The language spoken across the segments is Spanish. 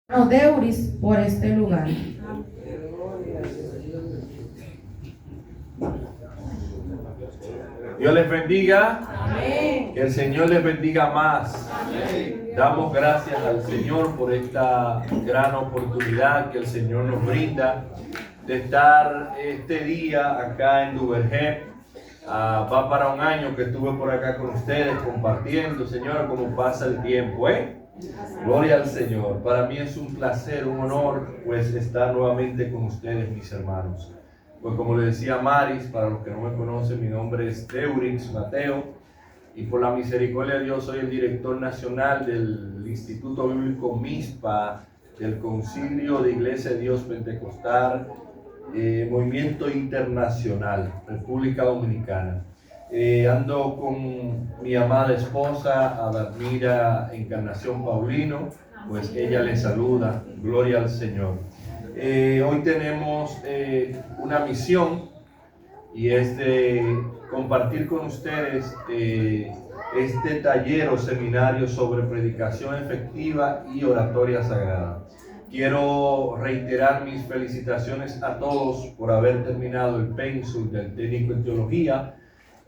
Deuris por este lugar. Dios les bendiga. Amén. Que el Señor les bendiga más. Amén. Damos gracias al Señor por esta gran oportunidad que el Señor nos brinda de estar este día acá en Duvergé. Va para un año que estuve por acá con ustedes compartiendo, Señor, cómo pasa el tiempo, Gloria al Señor. Para mí es un placer, un honor, pues estar nuevamente con ustedes, mis hermanos. Pues como le decía Maris, para los que no me conocen, mi nombre es Teurix Mateo, y por la misericordia de Dios soy el director nacional del Instituto Bíblico MISPA, del Concilio de Iglesia de Dios Pentecostal, Movimiento Internacional, República Dominicana. Ando con mi amada esposa, Adalmira Encarnación Paulino, pues ella le saluda, gloria al Señor. Hoy tenemos una misión, y es de compartir con ustedes este taller o seminario sobre predicación efectiva y oratoria sagrada. Quiero reiterar mis felicitaciones a todos por haber terminado el pénsul del técnico en teología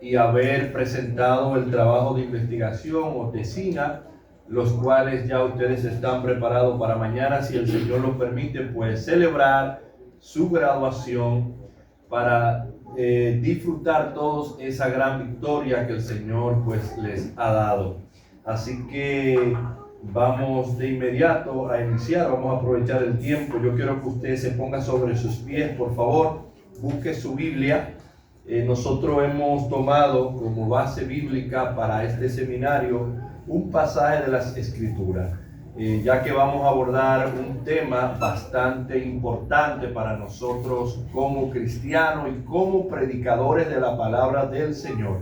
y haber presentado el trabajo de investigación o tesina, los cuales ya ustedes están preparados para mañana, si el Señor lo permite, pues celebrar su graduación para disfrutar todos esa gran victoria que el Señor pues les ha dado. Así que vamos de inmediato a iniciar, vamos a aprovechar el tiempo. Yo quiero que usted se ponga sobre sus pies, por favor, busque su Biblia. Nosotros hemos tomado como base bíblica para este seminario un pasaje de las Escrituras, ya que vamos a abordar un tema bastante importante para nosotros como cristianos y como predicadores de la palabra del Señor.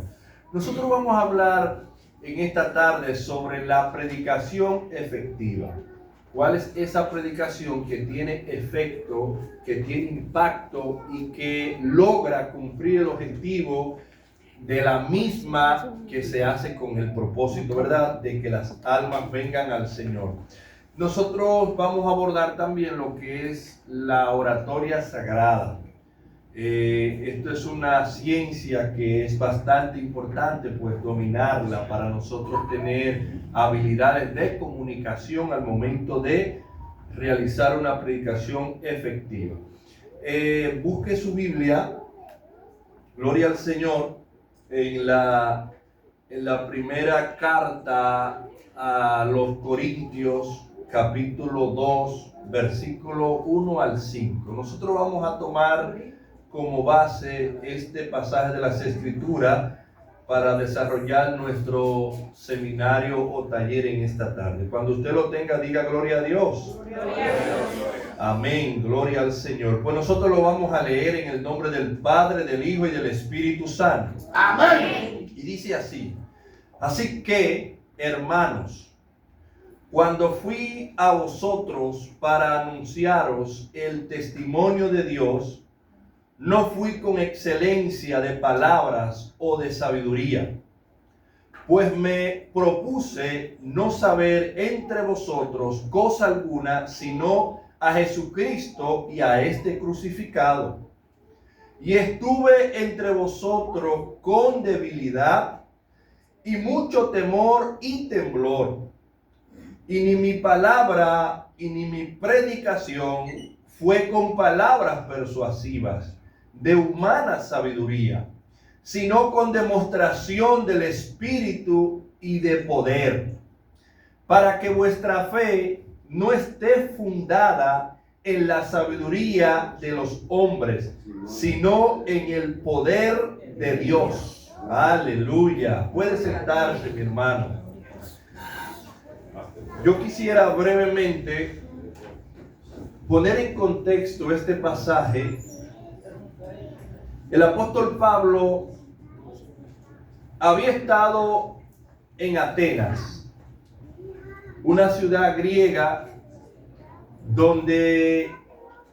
Nosotros vamos a hablar en esta tarde sobre la predicación efectiva. ¿Cuál es esa predicación que tiene efecto, que tiene impacto y que logra cumplir el objetivo de la misma que se hace con el propósito, ¿verdad?, de que las almas vengan al Señor? Nosotros vamos a abordar también lo que es la oratoria sagrada. Esto es una ciencia que es bastante importante, pues dominarla para nosotros tener habilidades de comunicación al momento de realizar una predicación efectiva. Busque su Biblia, gloria al Señor, en la primera carta a los Corintios, capítulo 2, versículo 1 al 5. Nosotros vamos a tomar como base este pasaje de las Escrituras para desarrollar nuestro seminario o taller en esta tarde. Cuando usted lo tenga, diga gloria a Dios. Gloria a Dios. Amén, gloria al Señor. Pues nosotros lo vamos a leer en el nombre del Padre, del Hijo y del Espíritu Santo. Amén. Y dice así: así que, hermanos, cuando fui a vosotros para anunciaros el testimonio de Dios, no fui con excelencia de palabras o de sabiduría, pues me propuse no saber entre vosotros cosa alguna, sino a Jesucristo y a este crucificado. Y estuve entre vosotros con debilidad y mucho temor y temblor. Y ni mi palabra y ni mi predicación fue con palabras persuasivas de humana sabiduría, sino con demostración del Espíritu y de poder, para que vuestra fe no esté fundada en la sabiduría de los hombres, sino en el poder de Dios. Aleluya. Puede sentarse, mi hermano. Yo quisiera brevemente poner en contexto este pasaje. El apóstol Pablo había estado en Atenas, una ciudad griega donde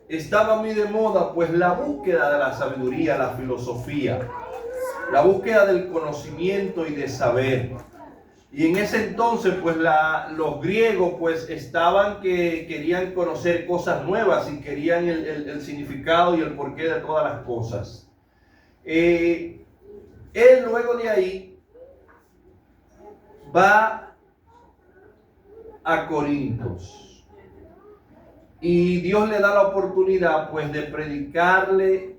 estaba muy de moda pues la búsqueda de la sabiduría, la filosofía, la búsqueda del conocimiento y de saber. Y en ese entonces, pues los griegos pues estaban que querían conocer cosas nuevas y querían el significado y el porqué de todas las cosas. Él luego de ahí va a Corintios y Dios le da la oportunidad pues de predicarle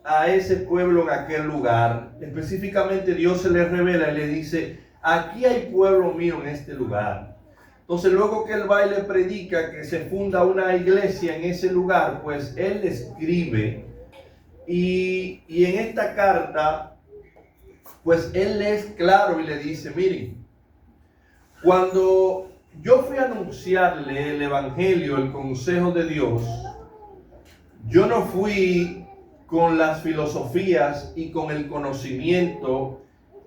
a ese pueblo en aquel lugar. Específicamente Dios se le revela y le dice: aquí hay pueblo mío en este lugar. Entonces luego que él va y le predica que se funda una iglesia en ese lugar, pues él escribe y en esta carta pues él es claro y le dice: miren, cuando yo fui a anunciarle el evangelio, el consejo de Dios, yo no fui con las filosofías y con el conocimiento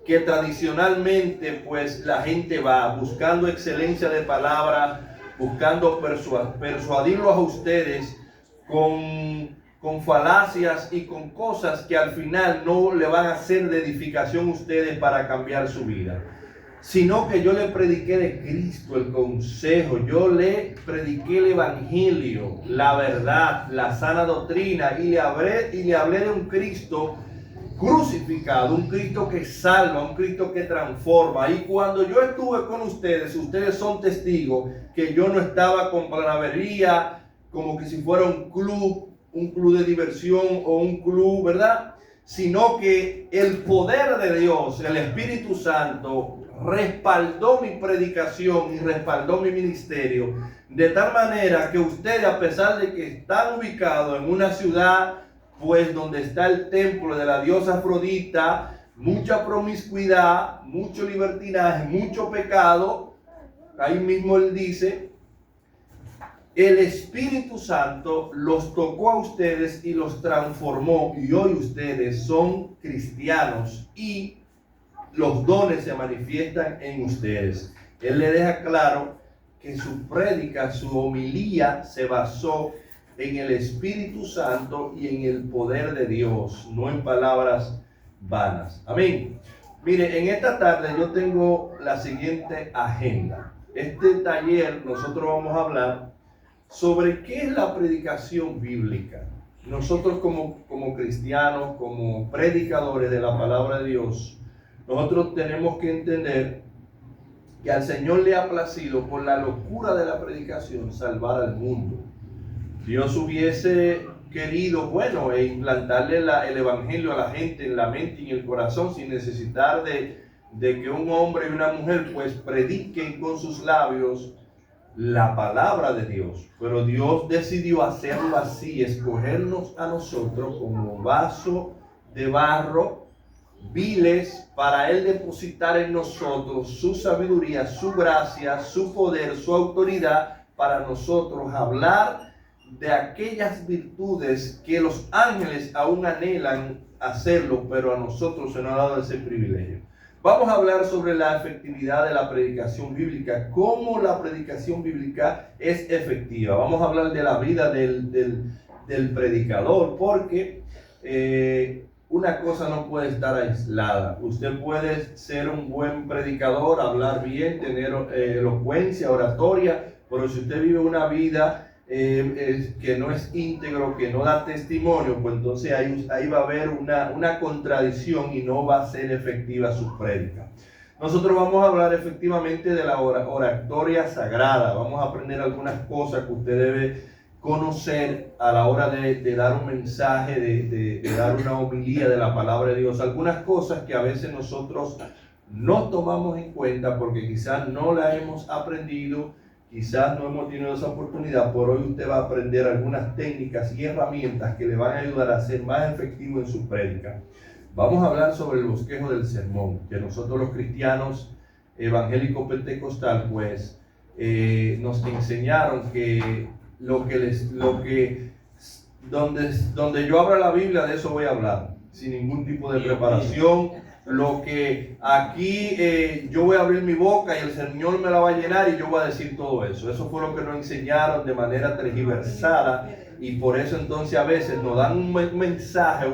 que tradicionalmente pues la gente va buscando excelencia de palabra, buscando persuadirlos a ustedes con falacias y con cosas que al final no le van a hacer de edificación a ustedes para cambiar su vida, sino que yo le prediqué de Cristo el consejo, yo le prediqué el evangelio, la verdad, la sana doctrina, y le hablé de un Cristo crucificado, un Cristo que salva, un Cristo que transforma. Y cuando yo estuve con ustedes, ustedes son testigos que yo no estaba con palabrería como que si fuera un club de diversión o un club, ¿verdad? Sino que el poder de Dios, el Espíritu Santo, respaldó mi predicación y respaldó mi ministerio, de tal manera que ustedes, a pesar de que están ubicados en una ciudad pues donde está el templo de la diosa Afrodita, mucha promiscuidad, mucho libertinaje, mucho pecado, ahí mismo él dice, el Espíritu Santo los tocó a ustedes y los transformó, y hoy ustedes son cristianos y los dones se manifiestan en ustedes. Él le deja claro que su prédica, su homilía se basó en el Espíritu Santo y en el poder de Dios, no en palabras vanas. Amén. Mire, en esta tarde yo tengo la siguiente agenda. Este taller nosotros vamos a hablar sobre qué es la predicación bíblica. Nosotros como cristianos, como predicadores de la palabra de Dios, nosotros tenemos que entender que al Señor le ha placido por la locura de la predicación salvar al mundo. Dios hubiese querido, bueno, implantarle el evangelio a la gente en la mente y en el corazón sin necesitar de que un hombre y una mujer pues prediquen con sus labios la palabra de Dios. Pero Dios decidió hacerlo así, escogernos a nosotros como vaso de barro, viles, para Él depositar en nosotros su sabiduría, su gracia, su poder, su autoridad, para nosotros hablar de aquellas virtudes que los ángeles aún anhelan hacerlo, pero a nosotros se nos ha dado ese privilegio. Vamos a hablar sobre la efectividad de la predicación bíblica, cómo la predicación bíblica es efectiva. Vamos a hablar de la vida del predicador, porque una cosa no puede estar aislada. Usted puede ser un buen predicador, hablar bien, tener elocuencia, oratoria, pero si usted vive una vida que no es íntegro, que no da testimonio, pues entonces ahí va a haber una contradicción y no va a ser efectiva su prédica. Nosotros vamos a hablar efectivamente de la oratoria sagrada. Vamos a aprender algunas cosas que usted debe conocer a la hora de dar un mensaje, de dar una homilía de la palabra de Dios. Algunas cosas que a veces nosotros no tomamos en cuenta porque quizás no la hemos aprendido, quizás no hemos tenido esa oportunidad. Por hoy usted va a aprender algunas técnicas y herramientas que le van a ayudar a ser más efectivo en su prédica. Vamos a hablar sobre el bosquejo del sermón, que nosotros los cristianos evangélicos pentecostal pues nos enseñaron que donde yo abra la Biblia, de eso voy a hablar, sin ningún tipo de preparación. Lo que aquí yo voy a abrir mi boca y el Señor me la va a llenar y yo voy a decir todo eso. Eso fue lo que nos enseñaron de manera tergiversada, y por eso entonces a veces nos dan un mensaje,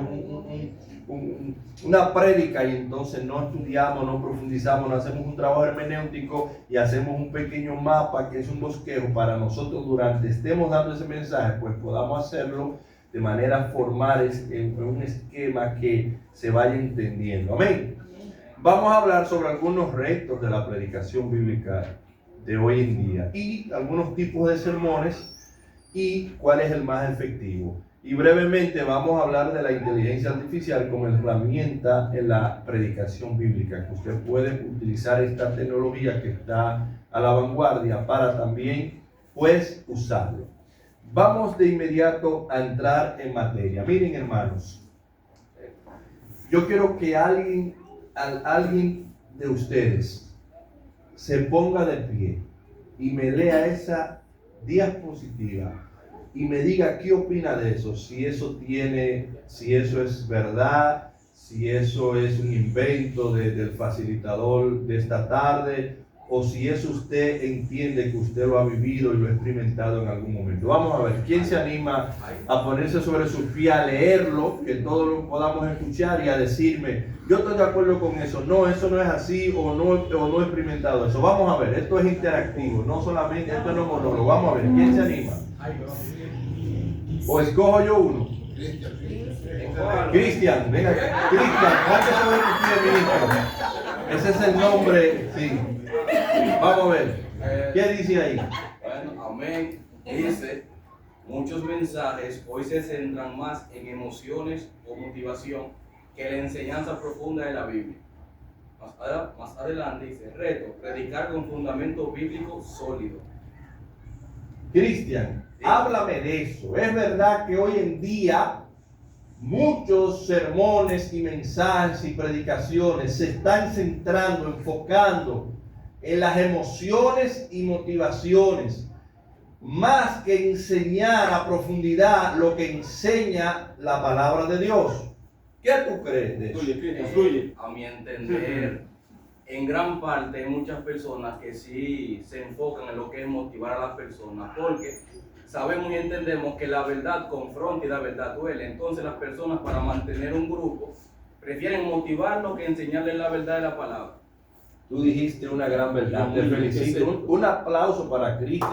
una prédica y entonces no estudiamos, no profundizamos, no hacemos un trabajo hermenéutico y hacemos un pequeño mapa que es un bosquejo para nosotros durante estemos dando ese mensaje, pues podamos hacerlo de manera formal, en un esquema que se vaya entendiendo. Amén. Vamos a hablar sobre algunos retos de la predicación bíblica de hoy en día y algunos tipos de sermones y cuál es el más efectivo. Y brevemente vamos a hablar de la inteligencia artificial como herramienta en la predicación bíblica, que usted puede utilizar esta tecnología que está a la vanguardia para también pues usarlo. Vamos de inmediato a entrar en materia. Miren, hermanos, yo quiero que alguien de ustedes se ponga de pie y me lea esa diapositiva y me diga qué opina de eso, si eso es verdad, si eso es un invento del facilitador de esta tarde, o si eso usted entiende que usted lo ha vivido y lo ha experimentado en algún momento. Vamos a ver, ¿quién se anima a ponerse sobre sus pies, a leerlo, que todos lo podamos escuchar y a decirme, yo estoy de acuerdo con eso, no, eso no es así, o no he experimentado eso? Vamos a ver, esto es interactivo, no solamente, esto no es monólogo. Vamos a ver, ¿quién se anima? ¿O escojo yo uno? Cristian, venga, Cristian, ponte sobre tus pies, mi hijo. Ese es el nombre, sí. Vamos a ver, ¿qué dice ahí? Bueno, amén. Dice, muchos mensajes hoy se centran más en emociones o motivación que la enseñanza profunda de la Biblia. Más adelante dice, reto, predicar con fundamento bíblico sólido. Cristian, háblame de eso. Es verdad que hoy en día muchos sermones y mensajes y predicaciones se están centrando, enfocando en las emociones y motivaciones, más que enseñar a profundidad lo que enseña la palabra de Dios. ¿Qué tú crees de eso? Fluye. A mi entender, en gran parte hay muchas personas que sí se enfocan en lo que es motivar a las personas, porque sabemos y entendemos que la verdad confronta y la verdad duele. Entonces las personas, para mantener un grupo, prefieren motivarlo que enseñarles la verdad de la palabra. Tú dijiste una gran verdad, te felicito. Un aplauso para Cristian.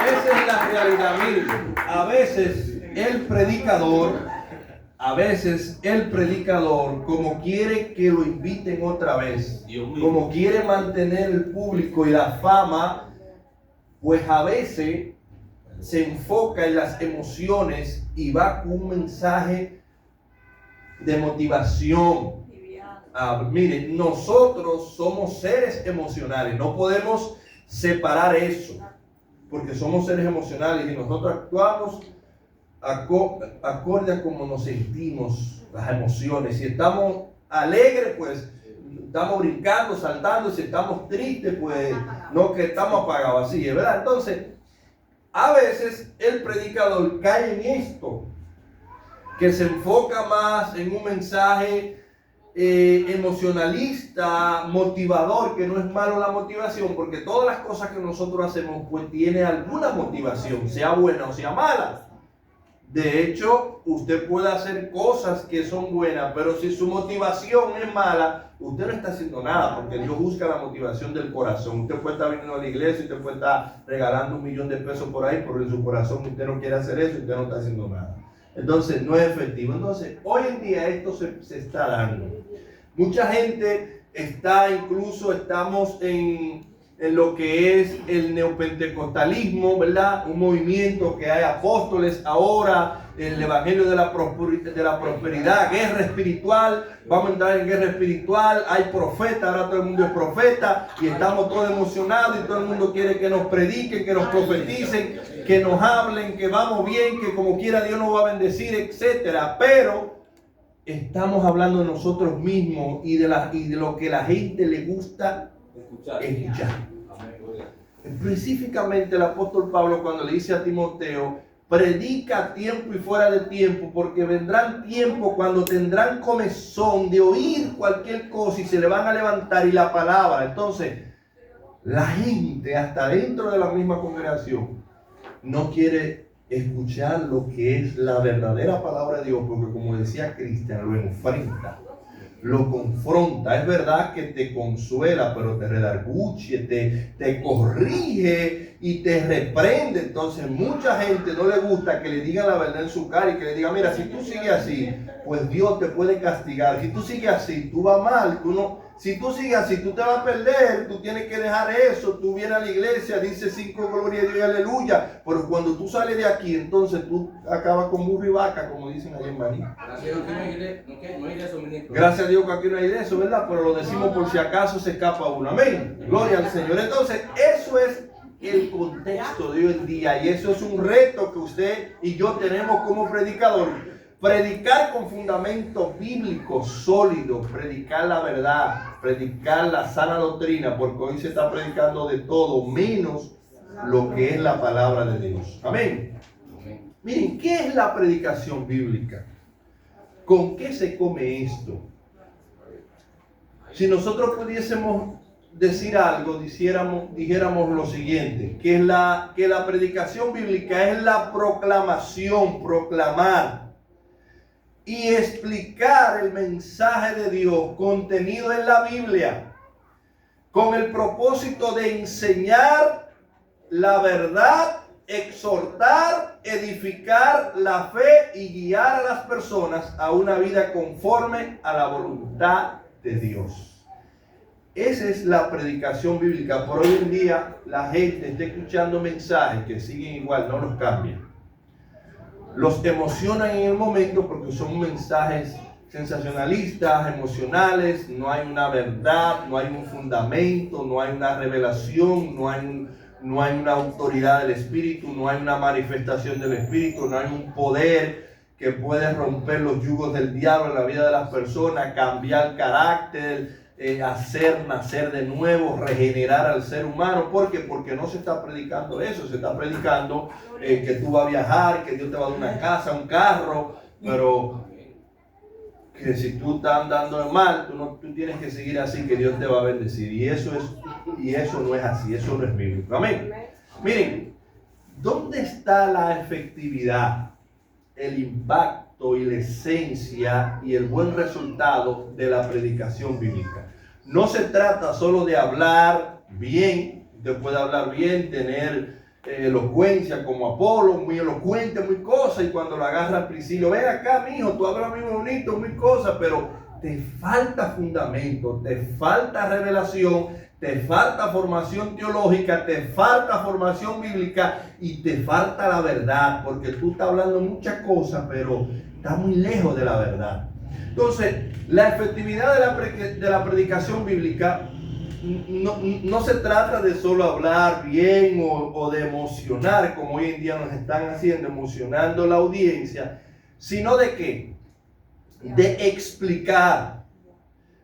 Esa es la realidad. Miren, a veces el predicador, como quiere que lo inviten otra vez, como quiere mantener el público y la fama, pues a veces se enfoca en las emociones y va con un mensaje de motivación. Miren, nosotros somos seres emocionales, no podemos separar eso, porque somos seres emocionales y nosotros actuamos acorde a cómo nos sentimos, las emociones. Si estamos alegres, pues estamos brincando, saltando. Si estamos tristes, pues no, que estamos apagados, así, ¿verdad? Entonces, a veces el predicador cae en esto, que se enfoca más en un mensaje emocionalista, motivador, que no es malo la motivación, porque todas las cosas que nosotros hacemos pues tiene alguna motivación, sea buena o sea mala. De hecho, usted puede hacer cosas que son buenas, pero si su motivación es mala, usted no está haciendo nada, porque Dios busca la motivación del corazón. Usted puede estar viniendo a la iglesia, usted puede estar regalando $1,000,000 por ahí, pero en su corazón usted no quiere hacer eso, usted no está haciendo nada. Entonces no es efectivo. Entonces hoy en día esto se está dando. Mucha gente estamos en lo que es el neopentecostalismo, ¿verdad? Un movimiento que hay apóstoles ahora, el evangelio de la prosperidad, guerra espiritual. Vamos a entrar en guerra espiritual. Hay profetas, ahora todo el mundo es profeta y estamos todos emocionados y todo el mundo quiere que nos prediquen, que nos profeticen, que nos hablen, que vamos bien, que como quiera Dios nos va a bendecir, etcétera. Pero estamos hablando de nosotros mismos y de lo que la gente le gusta escuchar. Específicamente el apóstol Pablo, cuando le dice a Timoteo, predica a tiempo y fuera de tiempo, porque vendrán tiempos cuando tendrán comezón de oír cualquier cosa y se le van a levantar y la palabra. Entonces, la gente, hasta dentro de la misma congregación, no quiere escuchar lo que es la verdadera palabra de Dios, porque como decía Cristian, lo enfrenta, lo confronta. Es verdad que te consuela, pero te redarguye, te corrige y te reprende. Entonces mucha gente no le gusta que le digan la verdad en su cara y que le digan, mira, si tú sigues así, pues Dios te puede castigar. Si tú sigues así, tú vas mal, tú no. Si tú sigues así, tú te vas a perder, tú tienes que dejar eso, tú vienes a la iglesia, dices 5 gloria a Dios y aleluya, pero cuando tú sales de aquí, entonces tú acabas con burro y vaca, como dicen allá en Maní. Gracias a Dios que aquí no hay de eso, ¿verdad? Pero lo decimos por si acaso se escapa uno, amén. Gloria al Señor. Entonces, eso es el contexto de hoy en día y eso es un reto que usted y yo tenemos como predicador. Predicar con fundamento bíblico sólido, predicar la verdad, predicar la sana doctrina, porque hoy se está predicando de todo menos lo que es la palabra de Dios. Amén. Miren, ¿qué es la predicación bíblica? ¿Con qué se come esto? Si nosotros pudiésemos decir algo, dijéramos lo siguiente, que la predicación bíblica es la proclamación, proclamar y explicar el mensaje de Dios contenido en la Biblia con el propósito de enseñar la verdad, exhortar, edificar la fe y guiar a las personas a una vida conforme a la voluntad de Dios. Esa es la predicación bíblica. Por hoy en día la gente está escuchando mensajes que siguen igual, no los cambian. Los emocionan en el momento porque son mensajes sensacionalistas, emocionales, no hay una verdad, no hay un fundamento, no hay una revelación, no hay una autoridad del Espíritu, no hay una manifestación del Espíritu, no hay un poder que puede romper los yugos del diablo en la vida de las personas, cambiar carácter, hacer nacer de nuevo, regenerar al ser humano. ¿Por qué? Porque no se está predicando eso, se está predicando que tú vas a viajar, que Dios te va a dar una casa, un carro, pero que si tú estás andando mal, tú tienes que seguir así, que Dios te va a bendecir. Y eso no es así, eso no es bíblico. Amén. Miren, ¿dónde está la efectividad, el impacto y la esencia y el buen resultado de la predicación bíblica? No se trata solo de hablar bien. Usted puede hablar bien, tener elocuencia como Apolo, muy elocuente, muy cosa, y cuando lo agarra al principio, ven acá, mijo, tú hablas muy bonito, muy cosa, pero te falta fundamento, te falta revelación, te falta formación teológica, te falta formación bíblica y te falta la verdad, porque tú estás hablando muchas cosas, pero estás muy lejos de la verdad. Entonces, la efectividad de la predicación bíblica no se trata de solo hablar bien o de emocionar, como hoy en día nos están haciendo, emocionando la audiencia, sino de ¿qué? De explicar,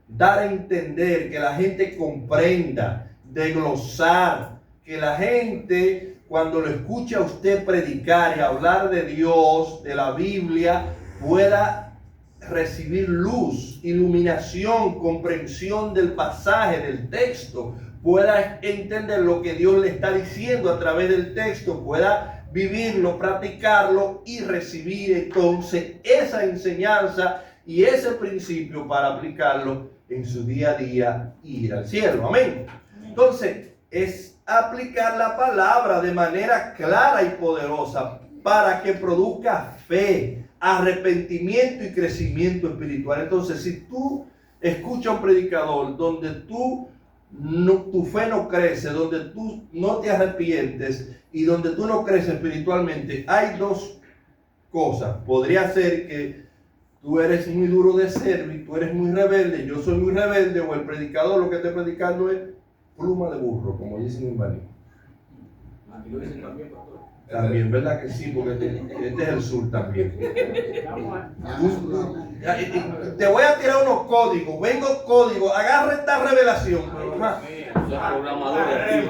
dar a entender, que la gente comprenda, de glosar, que la gente cuando lo escucha a usted predicar y hablar de Dios, de la Biblia, pueda recibir luz, iluminación, comprensión del pasaje, del texto, pueda entender lo que Dios le está diciendo a través del texto, pueda vivirlo, practicarlo y recibir entonces esa enseñanza y ese principio para aplicarlo en su día a día y ir al cielo. Amén. Entonces, es aplicar la palabra de manera clara y poderosa para que produzca fe, arrepentimiento y crecimiento espiritual. Entonces, si tú escuchas a un predicador donde tu fe no crece, donde tú no te arrepientes y donde tú no creces espiritualmente, hay dos cosas. Podría ser que tú eres muy duro de servir, tú eres muy rebelde, yo soy muy rebelde, o el predicador lo que está predicando es pluma de burro, como dicen en Bani. Aquí lo dicen también, pastor. También, ¿verdad que sí? Porque este es el sur también. Te voy a tirar unos códigos. Vengo código. Agarra esta revelación.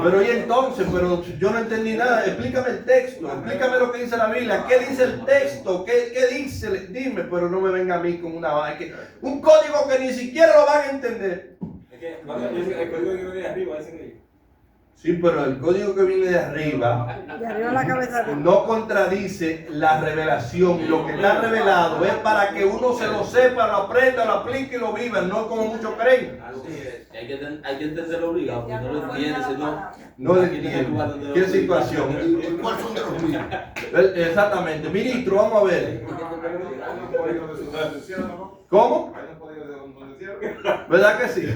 Pero y entonces, pero yo no entendí nada. Explícame el texto. Explícame lo que dice la Biblia. ¿Qué dice el texto? ¿Qué dice? Dime, pero no me venga a mí con una vaina. Un código que ni siquiera lo van a entender. El código que viene arriba, ese que Sí, pero el código que viene de arriba Y arriba la cabeza de... no contradice la revelación. Y lo que está revelado es para que uno se lo sepa, lo aprenda, lo aplique y lo viva, no como muchos creen. Así es. Hay que entenderlo obligado, porque no lo entiende, sino... No le entiendo. ¿Qué situación? ¿Cuál son de los míos? Exactamente. Ministro, vamos a ver. ¿Cómo? ¿Verdad que sí?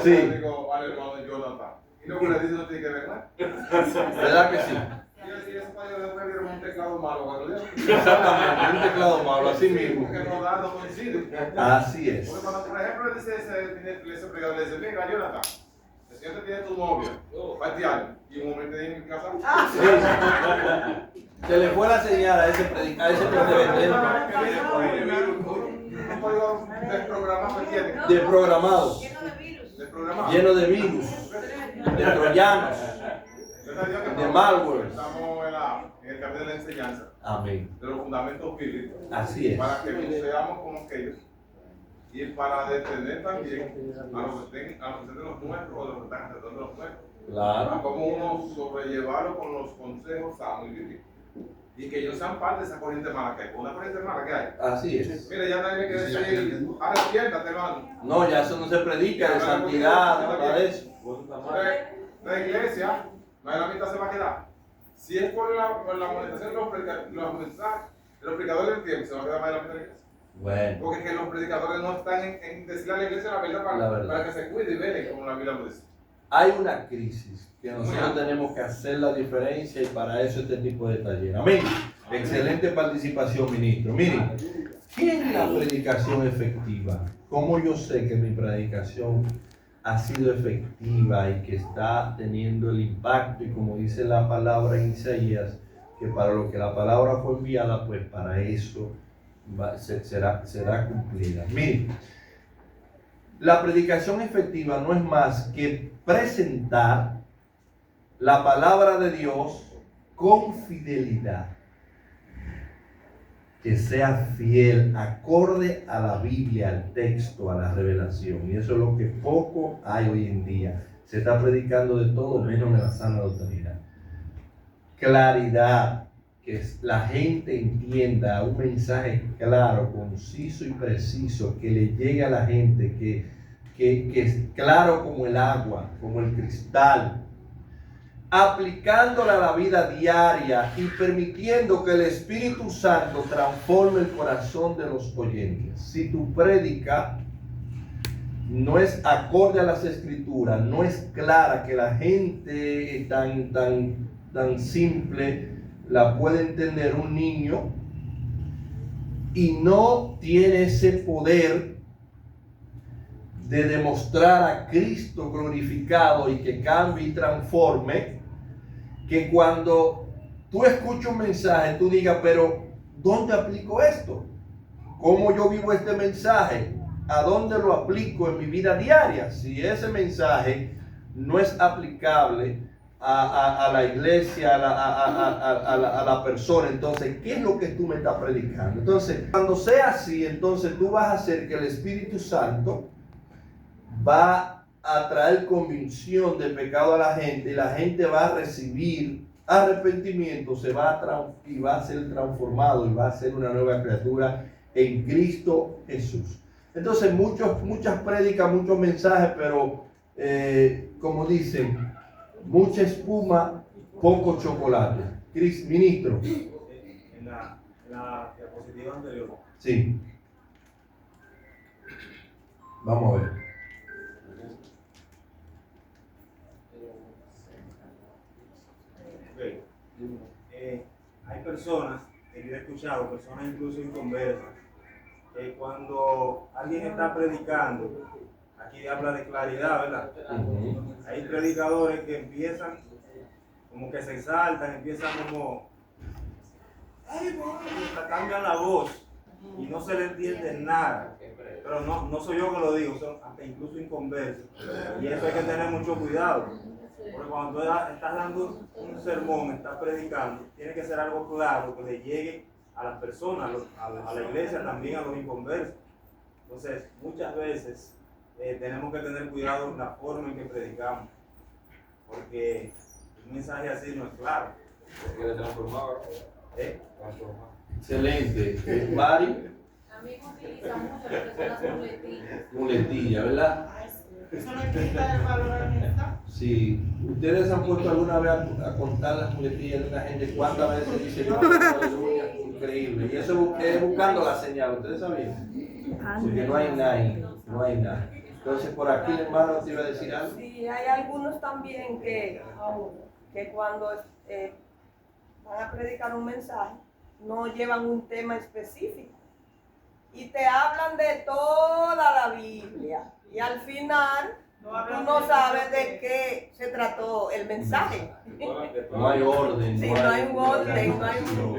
Sí. ¿Verdad que sí? Exactamente, un teclado malo, así mismo. Así es. Porque cuando, por ejemplo, dice ese predicador, le dice, venga, Jonathan, el Señor te tiene tu novio, va este año, y un momento de mi casa. Se le fue la señal a ese predicador, a ese predicador. Un código desprogramado que tiene. Desprogramado, Desprogramado. lleno de virus, de troyanos, de malware. Estamos en el camino de la enseñanza, Amén. de los fundamentos bíblicos. Así es. Para que nos seamos como aquellos. Y para detener también a los que estén de los nuestros o de los que están alrededor de los nuestros. A Claro. cómo uno sobrellevarlo con los consejos sanos y bíblicos. Y que ellos sean parte de esa corriente mala que hay. Una corriente mala que hay. Así es. Mira, ya nadie me quiere decir, arrepiéntate, hermano. No, ya eso no se predica de santidad, nada de eso. La iglesia, más de la mitad se va a quedar. Si es por la monetización de los mensajes, de los predicadores del tiempo, se va a quedar más de la mitad de la iglesia. Bueno, Porque que los predicadores no están en decirle a la iglesia la verdad para, La verdad. para que se cuide y vele, como la Biblia lo dice. hay una crisis que nosotros tenemos que hacer la diferencia y para eso este tipo de taller. Amén. Excelente participación, ministro. Miren, ¿qué es la predicación efectiva? ¿Cómo yo sé que mi predicación ha sido efectiva y que está teniendo el impacto? Y como dice la palabra en Isaías, que para lo que la palabra fue enviada, pues para eso será cumplida. Miren, la predicación efectiva no es más que presentar la palabra de Dios con fidelidad, que sea fiel, acorde a la Biblia, al texto, a la revelación. Y eso es lo que poco hay hoy en día. Se está predicando de todo menos de la sana doctrina. Claridad, que la gente entienda un mensaje claro, conciso y preciso, que le llegue a la gente, que es claro como el agua, como el cristal, aplicándola a la vida diaria y permitiendo que el Espíritu Santo transforme el corazón de los oyentes. Si tu prédica no es acorde a las Escrituras, no es clara, que la gente tan simple la puede entender un niño, y no tiene ese poder de demostrar a Cristo glorificado y que cambie y transforme, que cuando tú escuchas un mensaje tú digas, pero ¿dónde aplico esto? ¿Cómo yo vivo este mensaje? ¿A dónde lo aplico en mi vida diaria? Si ese mensaje no es aplicable a la iglesia, a la persona, entonces, ¿qué es lo que tú me estás predicando? Entonces, cuando sea así, entonces tú vas a hacer que el Espíritu Santo va a traer convicción de pecado a la gente, y la gente va a recibir arrepentimiento, y va a ser transformado y va a ser una nueva criatura en Cristo Jesús. Entonces, muchas prédicas, muchos mensajes, pero como dicen, mucha espuma, poco chocolate. Ministro. En la diapositiva anterior. Sí. Vamos a ver. Okay. Hay personas, que yo he escuchado, personas incluso inconversas, que cuando alguien está predicando, aquí habla de claridad, ¿verdad? Hay predicadores que empiezan como que se exaltan, empiezan como, cambian la voz y no se le entiende nada. Pero no soy yo que lo digo, son hasta incluso inconversos. Y eso hay que tener mucho cuidado. Porque cuando tú estás dando un sermón, estás predicando, tiene que ser algo claro que le llegue a las personas, a la iglesia, también a los inconversos. Entonces, muchas veces tenemos que tener cuidado en la forma en que predicamos, porque un mensaje así no es claro. Quiere transformar, ¿Eh? transformar. Excelente. Mari, También utilizan mucho lo que son las muletillas. muletilla, ¿verdad? Eso no quita el valor al mensaje. Sí. ¿Ustedes han puesto alguna vez a contar las muletillas de una gente? ¿Cuántas veces dice yo? Aleluya? Increíble. Y eso es buscando la señal. ¿Ustedes sabían? Porque no hay nada ahí. No hay nada. Entonces, por aquí, hermano, te iba a decir algo. Sí, hay algunos también que cuando van a predicar un mensaje no llevan un tema específico y te hablan de toda la Biblia y al final tú no sabes de qué se trató el mensaje. No hay orden. Sí, no hay un orden, no hay un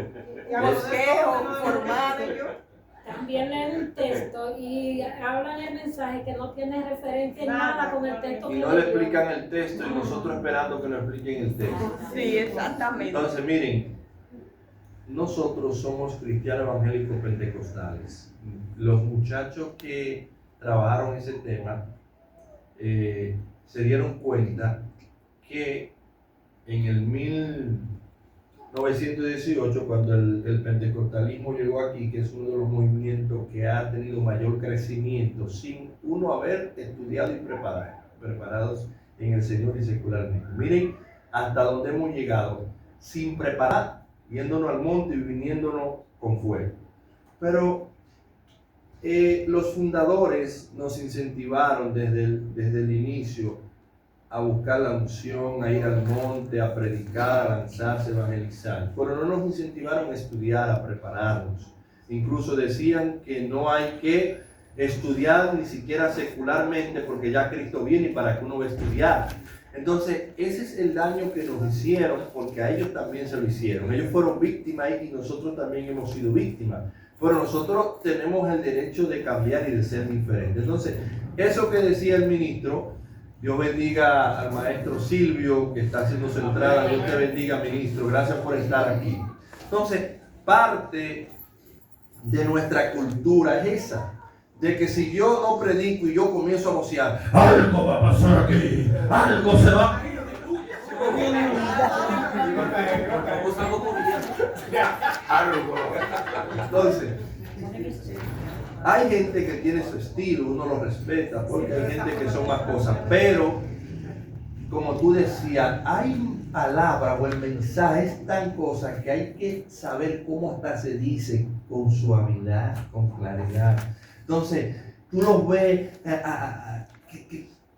bosquejo formal. También leen un texto y hablan el mensaje que no tiene referencia en nada con el texto Y que no le leyó. explican el texto y nosotros esperando que nos expliquen el texto. Sí, exactamente. Entonces, miren, nosotros somos cristianos evangélicos pentecostales. Los muchachos que trabajaron ese tema se dieron cuenta que en el 1918, cuando el pentecostalismo llegó aquí, que es uno de los movimientos que ha tenido mayor crecimiento sin uno haber estudiado y preparados en el Señor y secularmente. Miren hasta dónde hemos llegado, sin preparar, yéndonos al monte y viniéndonos con fuego. Pero los fundadores nos incentivaron desde el inicio a buscar la unción, a ir al monte, a predicar, a lanzarse, a evangelizar. Pero no nos incentivaron a estudiar, a prepararnos. Incluso decían que no hay que estudiar ni siquiera secularmente porque ya Cristo viene y para que uno va a estudiar. Entonces, ese es el daño que nos hicieron porque a ellos también se lo hicieron. Ellos fueron víctimas y nosotros también hemos sido víctimas. Pero nosotros tenemos el derecho de cambiar y de ser diferentes. Entonces, eso que decía el ministro, Dios bendiga al maestro Silvio que está haciendo su entrada. Dios te bendiga, ministro. Gracias por estar aquí. Entonces, parte de nuestra cultura es esa. De que si yo no predico y yo comienzo a vocear, algo va a pasar aquí, algo se va. Entonces, hay gente que tiene su estilo, uno lo respeta, porque hay gente que son más cosas, pero como tú decías, hay palabra o el mensaje es tan cosa que hay que saber cómo hasta se dice con suavidad, con claridad. Entonces, tú los ves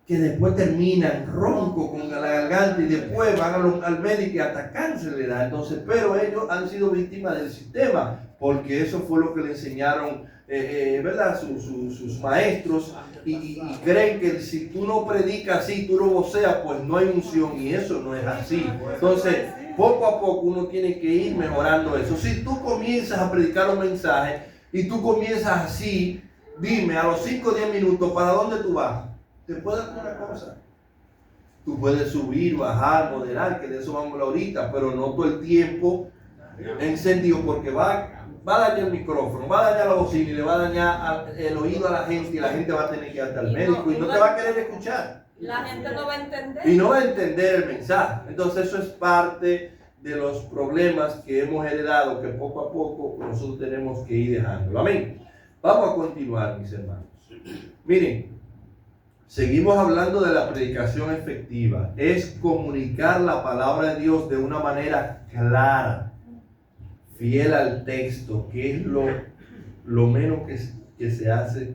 que después terminan ronco con la garganta y después van al médico y hasta cáncer le da. Entonces, pero ellos han sido víctimas del sistema, porque eso fue lo que le enseñaron, ¿verdad? Sus maestros, y creen que si tú no predicas así, tú no voceas, pues no hay unción, y eso no es así. Entonces, poco a poco uno tiene que ir mejorando eso. Si tú comienzas a predicar un mensaje y tú comienzas así, dime, a los 5 o 10 minutos, ¿para dónde tú vas? Te puedo dar una cosa. Tú puedes subir, bajar, moderar, que de eso vamos a hablar ahorita, pero no todo el tiempo encendido, porque va a dañar el micrófono, va a dañar la bocina y le va a dañar el oído a la gente y la gente va a tener que ir hasta el médico y no te va a querer escuchar. La gente no va a entender. Y no va a entender el mensaje. Entonces eso es parte de los problemas que hemos heredado, que poco a poco nosotros tenemos que ir dejándolo. Amén. Vamos a continuar, mis hermanos. Miren, seguimos hablando de la predicación efectiva. Es comunicar la palabra de Dios de una manera clara, fiel al texto, que es lo menos que se hace,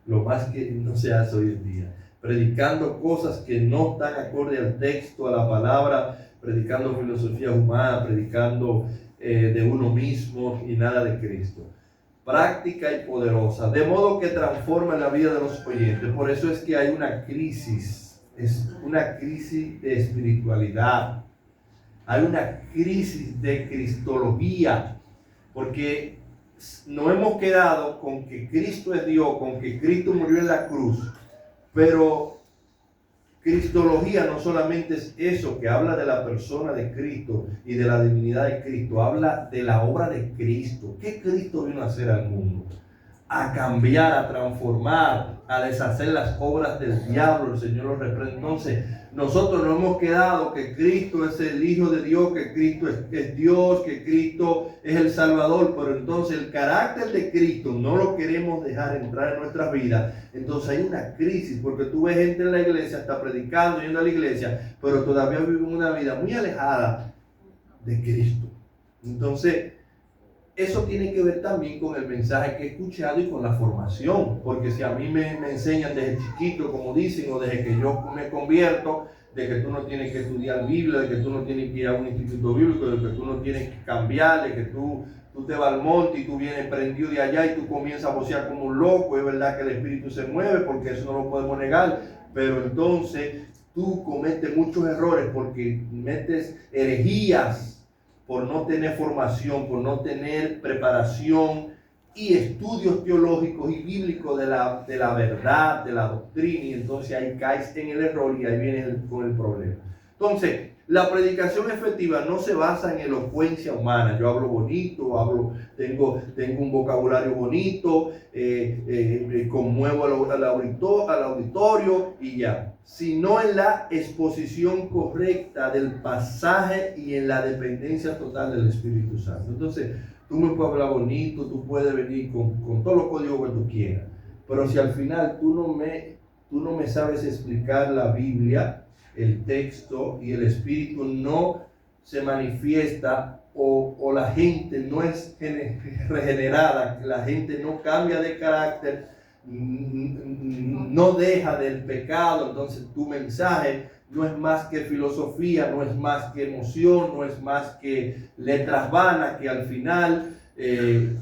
lo más que no se hace hoy en día. Predicando cosas que no están acorde al texto, a la palabra, predicando filosofía humana, predicando de uno mismo y nada de Cristo. Práctica y poderosa, de modo que transforma la vida de los oyentes. Por eso es que hay una crisis, es una crisis de espiritualidad, hay una crisis de cristología, porque nos hemos quedado con que Cristo es Dios, con que Cristo murió en la cruz, pero cristología no solamente es eso, que habla de la persona de Cristo y de la divinidad de Cristo, habla de la obra de Cristo. ¿Qué Cristo vino a hacer al mundo? A cambiar, a transformar, a deshacer las obras del diablo, el Señor los reprende. Entonces, nosotros nos hemos quedado que Cristo es el Hijo de Dios, que Cristo es Dios, que Cristo es el Salvador, pero entonces el carácter de Cristo no lo queremos dejar entrar en nuestras vidas. Entonces hay una crisis, porque tú ves gente en la iglesia, está predicando, yendo a la iglesia, pero todavía viven una vida muy alejada de Cristo. Entonces, eso tiene que ver también con el mensaje que he escuchado y con la formación, porque si a mí me enseñan desde chiquito, como dicen, o desde que yo me convierto, de que tú no tienes que estudiar Biblia, de que tú no tienes que ir a un instituto bíblico, de que tú no tienes que cambiar, de que tú te vas al monte y tú vienes prendido de allá y tú comienzas a vocear como un loco, es verdad que el espíritu se mueve, porque eso no lo podemos negar, pero entonces tú cometes muchos errores porque metes herejías, por no tener formación, por no tener preparación y estudios teológicos y bíblicos de la verdad, de la doctrina, y entonces ahí caes en el error y ahí vienes con el problema. Entonces, la predicación efectiva no se basa en elocuencia humana. Yo hablo bonito, tengo un vocabulario bonito, conmuevo al auditorio y ya, sino en la exposición correcta del pasaje y en la dependencia total del Espíritu Santo. Entonces, tú me puedes hablar bonito, tú puedes venir con todos los códigos que tú quieras, pero si al final tú no me sabes explicar la Biblia, el texto, y el Espíritu no se manifiesta, o la gente no es regenerada, la gente no cambia de carácter, no deja del pecado, entonces tu mensaje no es más que filosofía, no es más que emoción, no es más que letras vanas, que al final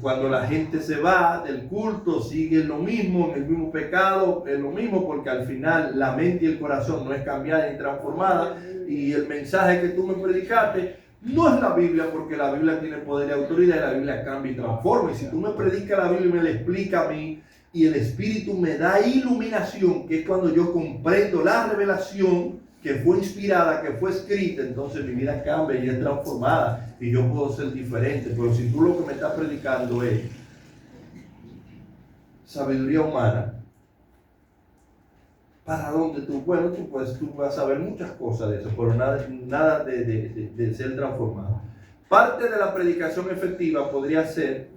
cuando la gente se va del culto sigue lo mismo, en el mismo pecado, es lo mismo, porque al final la mente y el corazón no es cambiada ni transformada, y el mensaje que tú me predicaste no es la Biblia, porque la Biblia tiene poder y autoridad, y la Biblia cambia y transforma. Y si tú me predicas la Biblia y me la explica a mí, y el Espíritu me da iluminación, que es cuando yo comprendo la revelación que fue inspirada, que fue escrita, entonces mi vida cambia y es transformada y yo puedo ser diferente. Pero si tú lo que me estás predicando es sabiduría humana, ¿para dónde tú? Bueno, tú vas a saber muchas cosas de eso, pero nada de ser transformado. Parte de la predicación efectiva podría ser,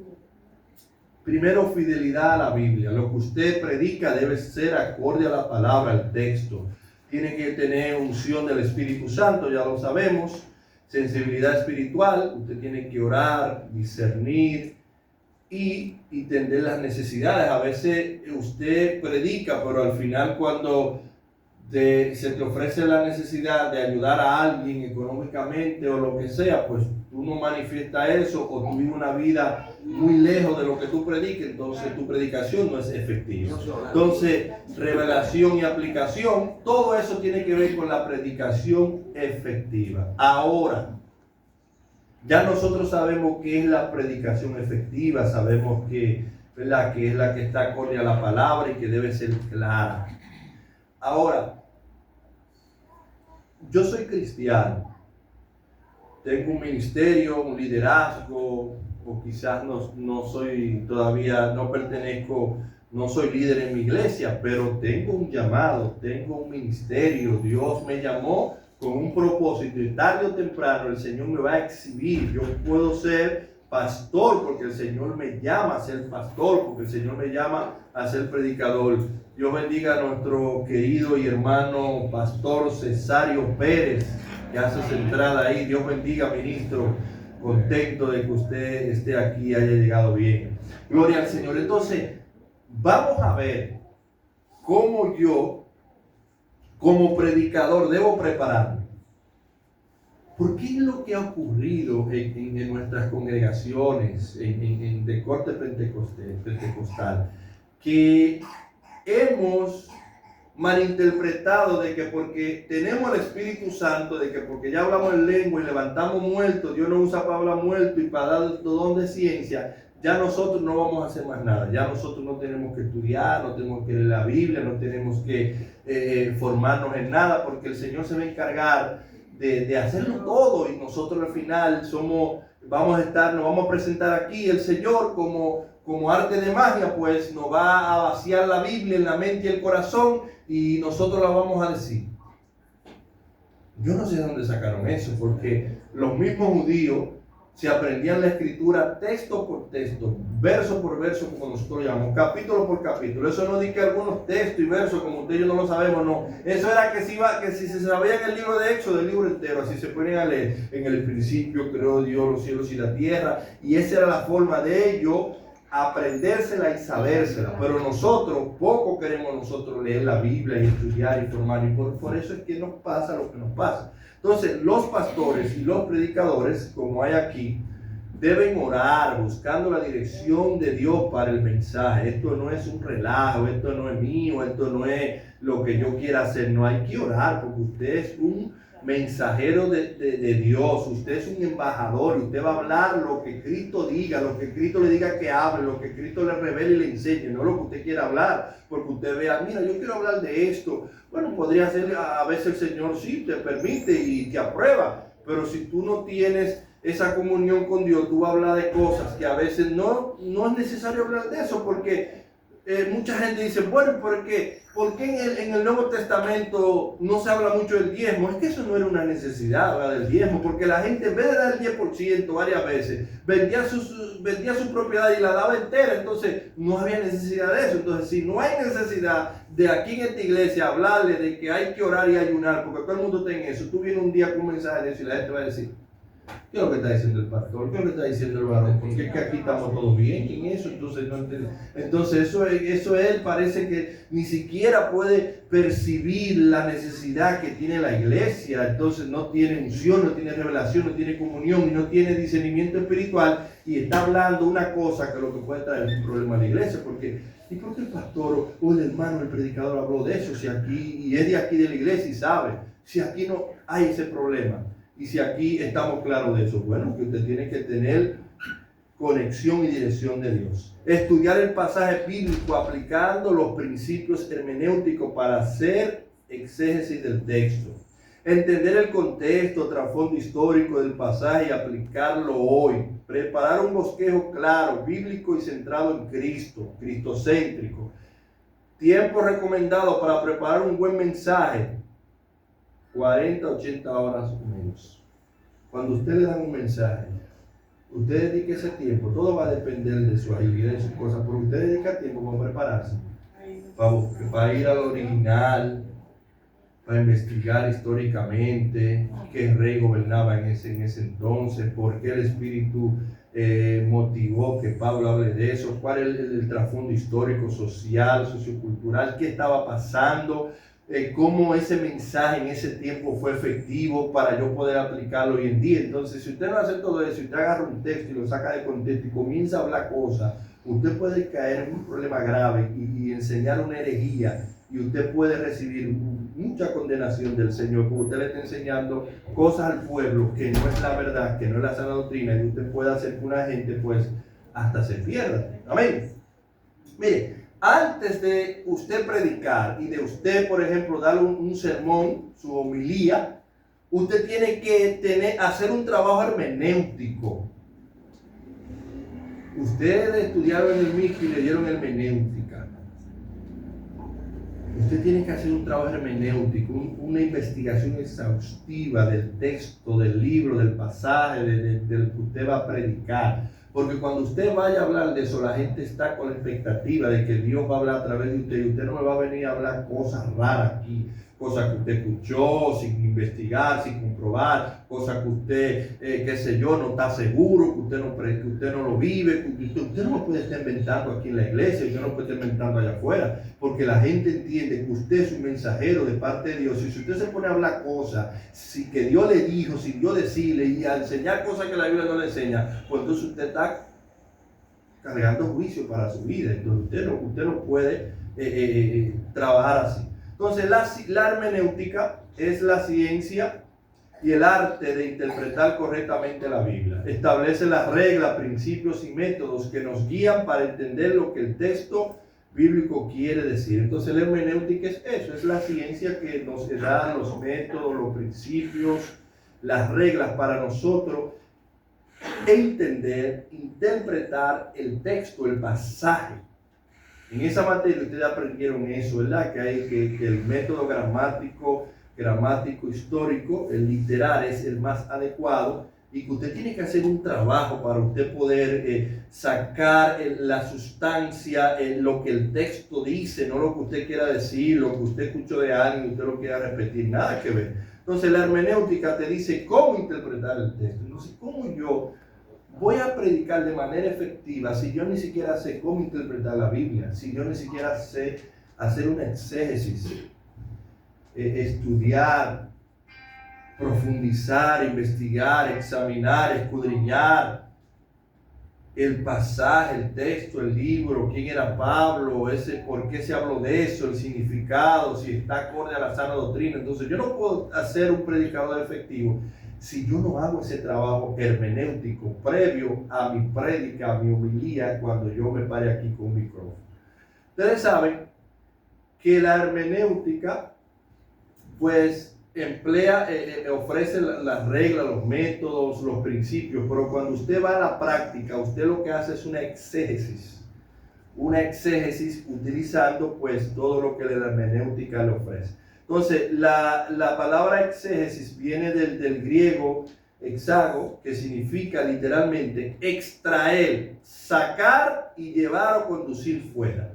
primero, fidelidad a la Biblia. Lo que usted predica debe ser acorde a la palabra, al texto. Tiene que tener unción del Espíritu Santo, ya lo sabemos. Sensibilidad espiritual, usted tiene que orar, discernir y entender las necesidades. A veces usted predica, pero al final cuando se te ofrece la necesidad de ayudar a alguien económicamente o lo que sea, pues tú no manifiestas eso, o tú vives una vida muy lejos de lo que tú predicas, entonces tu predicación no es efectiva. Entonces, revelación y aplicación, todo eso tiene que ver con la predicación efectiva. Ahora, ya nosotros sabemos qué es la predicación efectiva, sabemos que es la que está acorde a la palabra y que debe ser clara. Ahora, yo soy cristiano, tengo un ministerio, un liderazgo, o quizás no soy todavía, no pertenezco, no soy líder en mi iglesia, pero tengo un llamado, tengo un ministerio. Dios me llamó con un propósito y tarde o temprano el Señor me va a exhibir. Yo puedo ser pastor porque el Señor me llama a ser pastor, porque el Señor me llama a ser predicador. Dios bendiga a nuestro querido y hermano pastor Cesario Pérez, que hace su entrada ahí. Dios bendiga, ministro. Contento de que usted esté aquí y haya llegado bien. Gloria al Señor. Entonces, vamos a ver cómo yo, como predicador, debo prepararme. ¿Por qué es lo que ha ocurrido en nuestras congregaciones de corte pentecostal? Que hemos malinterpretado de que porque tenemos el Espíritu Santo, de que porque ya hablamos en lengua y levantamos muertos, Dios no usa para hablar muerto y para dar don de ciencia, ya nosotros no vamos a hacer más nada. Ya nosotros no tenemos que estudiar, no tenemos que leer la Biblia, no tenemos que formarnos en nada, porque el Señor se va a encargar de hacerlo todo, y nosotros al final nos vamos a presentar aquí el Señor como como arte de magia, pues nos va a vaciar la Biblia en la mente y el corazón y nosotros la vamos a decir. Yo no sé de dónde sacaron eso, porque los mismos judíos se aprendían la escritura texto por texto, verso por verso, como nosotros llamamos, capítulo por capítulo. Eso no dice que algunos textos y versos, como usted y yo no lo sabemos, no. Eso era que si se sabía en el libro de Éxodo, el libro entero, así se ponían a leer. En el principio creó Dios los cielos y la tierra, y esa era la forma de ellos aprendérsela y sabérsela. Pero nosotros, poco queremos nosotros leer la Biblia y estudiar y formar, y por eso es que nos pasa lo que nos pasa. Entonces, los pastores y los predicadores, como hay aquí, deben orar buscando la dirección de Dios para el mensaje. Esto no es un relajo, esto no es mío, esto no es lo que yo quiera hacer. No, hay que orar porque usted es un mensajero de Dios, usted es un embajador, usted va a hablar lo que Cristo diga, lo que Cristo le diga que hable, lo que Cristo le revele y le enseñe, no lo que usted quiera hablar, porque usted vea, mira, yo quiero hablar de esto. Bueno, podría ser, a veces el Señor sí te permite y te aprueba, pero si tú no tienes esa comunión con Dios, tú vas a hablar de cosas que a veces no es necesario hablar de eso, porque mucha gente dice, bueno, ¿por qué en el Nuevo Testamento no se habla mucho del diezmo? Es que eso no era una necesidad, hablar del diezmo, porque la gente en vez de dar el 10% varias veces, vendía su propiedad y la daba entera, entonces no había necesidad de eso. Entonces, si no hay necesidad de aquí en esta iglesia hablarle de que hay que orar y ayunar, porque todo el mundo está en eso, tú vienes un día con un mensaje de eso y la gente va a decir, ¿qué es lo que está diciendo el pastor? ¿Qué es lo que está diciendo el varón? Porque es que aquí estamos todos bien en eso, entonces no entiendo. Entonces eso él parece que ni siquiera puede percibir la necesidad que tiene la iglesia, entonces no tiene unción, no tiene revelación, no tiene comunión y no tiene discernimiento espiritual y está hablando una cosa que lo que puede traer un problema a la iglesia, porque ¿y por qué el pastor o el hermano, el predicador habló de eso? Si aquí, y es de aquí de la iglesia y sabe, si aquí no hay ese problema. Y si aquí estamos claros de eso, bueno, que usted tiene que tener conexión y dirección de Dios. Estudiar el pasaje bíblico aplicando los principios hermenéuticos para hacer exégesis del texto. Entender el contexto, trasfondo histórico del pasaje y aplicarlo hoy. Preparar un bosquejo claro, bíblico y centrado en Cristo, cristocéntrico. Tiempo recomendado para preparar un buen mensaje. 40, 80 horas o menos. Cuando usted le dan un mensaje, usted dedica ese tiempo, todo va a depender de su agilidad y de sus cosas, pero usted dedica tiempo para prepararse, para ir al original, para investigar históricamente qué rey gobernaba en ese entonces, por qué el Espíritu motivó que Pablo hable de eso, cuál es el trasfondo histórico, social, sociocultural, qué estaba pasando, cómo ese mensaje en ese tiempo fue efectivo para yo poder aplicarlo hoy en día. Entonces, si usted no hace todo eso, usted agarra un texto y lo saca de contexto y comienza a hablar cosas, usted puede caer en un problema grave y enseñar una herejía, y usted puede recibir mucha condenación del Señor, porque usted le está enseñando cosas al pueblo que no es la verdad, que no es la sana doctrina, y usted puede hacer que una gente pues hasta se pierda. Amén. Mire, antes de usted predicar y de usted, por ejemplo, dar un sermón, su homilía, usted tiene que hacer un trabajo hermenéutico. Ustedes estudiaron en el MIC y le dieron hermenéutica. Usted tiene que hacer un trabajo hermenéutico, una investigación exhaustiva del texto, del libro, del pasaje, del que usted va a predicar. Porque cuando usted vaya a hablar de eso, la gente está con la expectativa de que Dios va a hablar a través de usted, y usted no me va a venir a hablar cosas raras aquí, cosas que usted escuchó sin investigar, sin comprobar, cosas que usted, qué sé yo, no está seguro, que usted no lo vive, que usted no lo puede estar inventando aquí en la iglesia, usted no puede estar inventando allá afuera, porque la gente entiende que usted es un mensajero de parte de Dios. Y si usted se pone a hablar cosas que Dios le dijo, sin Dios decirle, y a enseñar cosas que la Biblia no le enseña, pues entonces usted está cargando juicio para su vida. Entonces usted no puede trabajar así. Entonces la hermenéutica es la ciencia y el arte de interpretar correctamente la Biblia. Establece las reglas, principios y métodos que nos guían para entender lo que el texto bíblico quiere decir. Entonces la hermenéutica es eso, es la ciencia que nos da los métodos, los principios, las reglas para nosotros entender, interpretar el texto, el pasaje. En esa materia ustedes aprendieron eso, ¿verdad? Que el método gramático, histórico, el literal es el más adecuado y que usted tiene que hacer un trabajo para usted poder sacar la sustancia, lo que el texto dice, no lo que usted quiera decir, lo que usted escuchó de alguien y usted lo quiera repetir, nada que ver. Entonces la hermenéutica te dice cómo interpretar el texto. Entonces, ¿cómo yo voy a predicar de manera efectiva si yo ni siquiera sé cómo interpretar la Biblia, si yo ni siquiera sé hacer una exégesis, estudiar, profundizar, investigar, examinar, escudriñar el pasaje, el texto, el libro, quién era Pablo, por qué se habló de eso, el significado, si está acorde a la sana doctrina? Entonces yo no puedo hacer un predicador efectivo si yo no hago ese trabajo hermenéutico previo a mi prédica, a mi homilía, cuando yo me pare aquí con un micrófono. Ustedes saben que la hermenéutica pues ofrece las reglas, los métodos, los principios, pero cuando usted va a la práctica, usted lo que hace es una exégesis utilizando pues todo lo que la hermenéutica le ofrece. Entonces, la palabra exégesis viene del griego exago, que significa literalmente extraer, sacar y llevar o conducir fuera.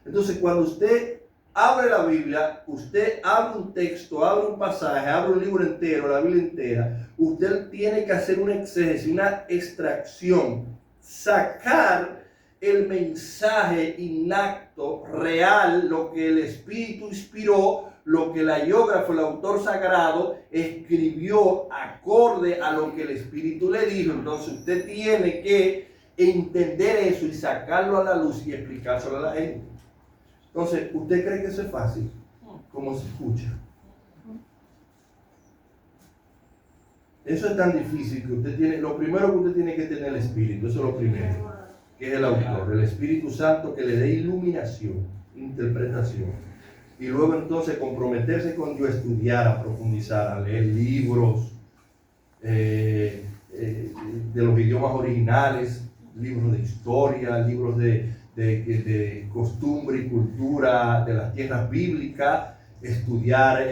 Entonces, cuando usted abre la Biblia, usted abre un texto, abre un pasaje, abre un libro entero, la Biblia entera, usted tiene que hacer una exégesis, una extracción, sacar el mensaje inacto, real, lo que el Espíritu inspiró, lo que el haiógrafo, el autor sagrado, escribió acorde a lo que el Espíritu le dijo. Entonces usted tiene que entender eso y sacarlo a la luz y explicárselo a la gente. Entonces, ¿usted cree que eso es fácil? ¿Cómo se escucha? Eso es tan difícil que usted tiene, lo primero que usted tiene que tener el Espíritu, eso es lo primero, que es el autor, el Espíritu Santo, que le dé iluminación, interpretación. Y luego entonces comprometerse con yo a estudiar, a profundizar, a leer libros de los idiomas originales, libros de historia, libros de costumbre y cultura de las tierras bíblicas, estudiar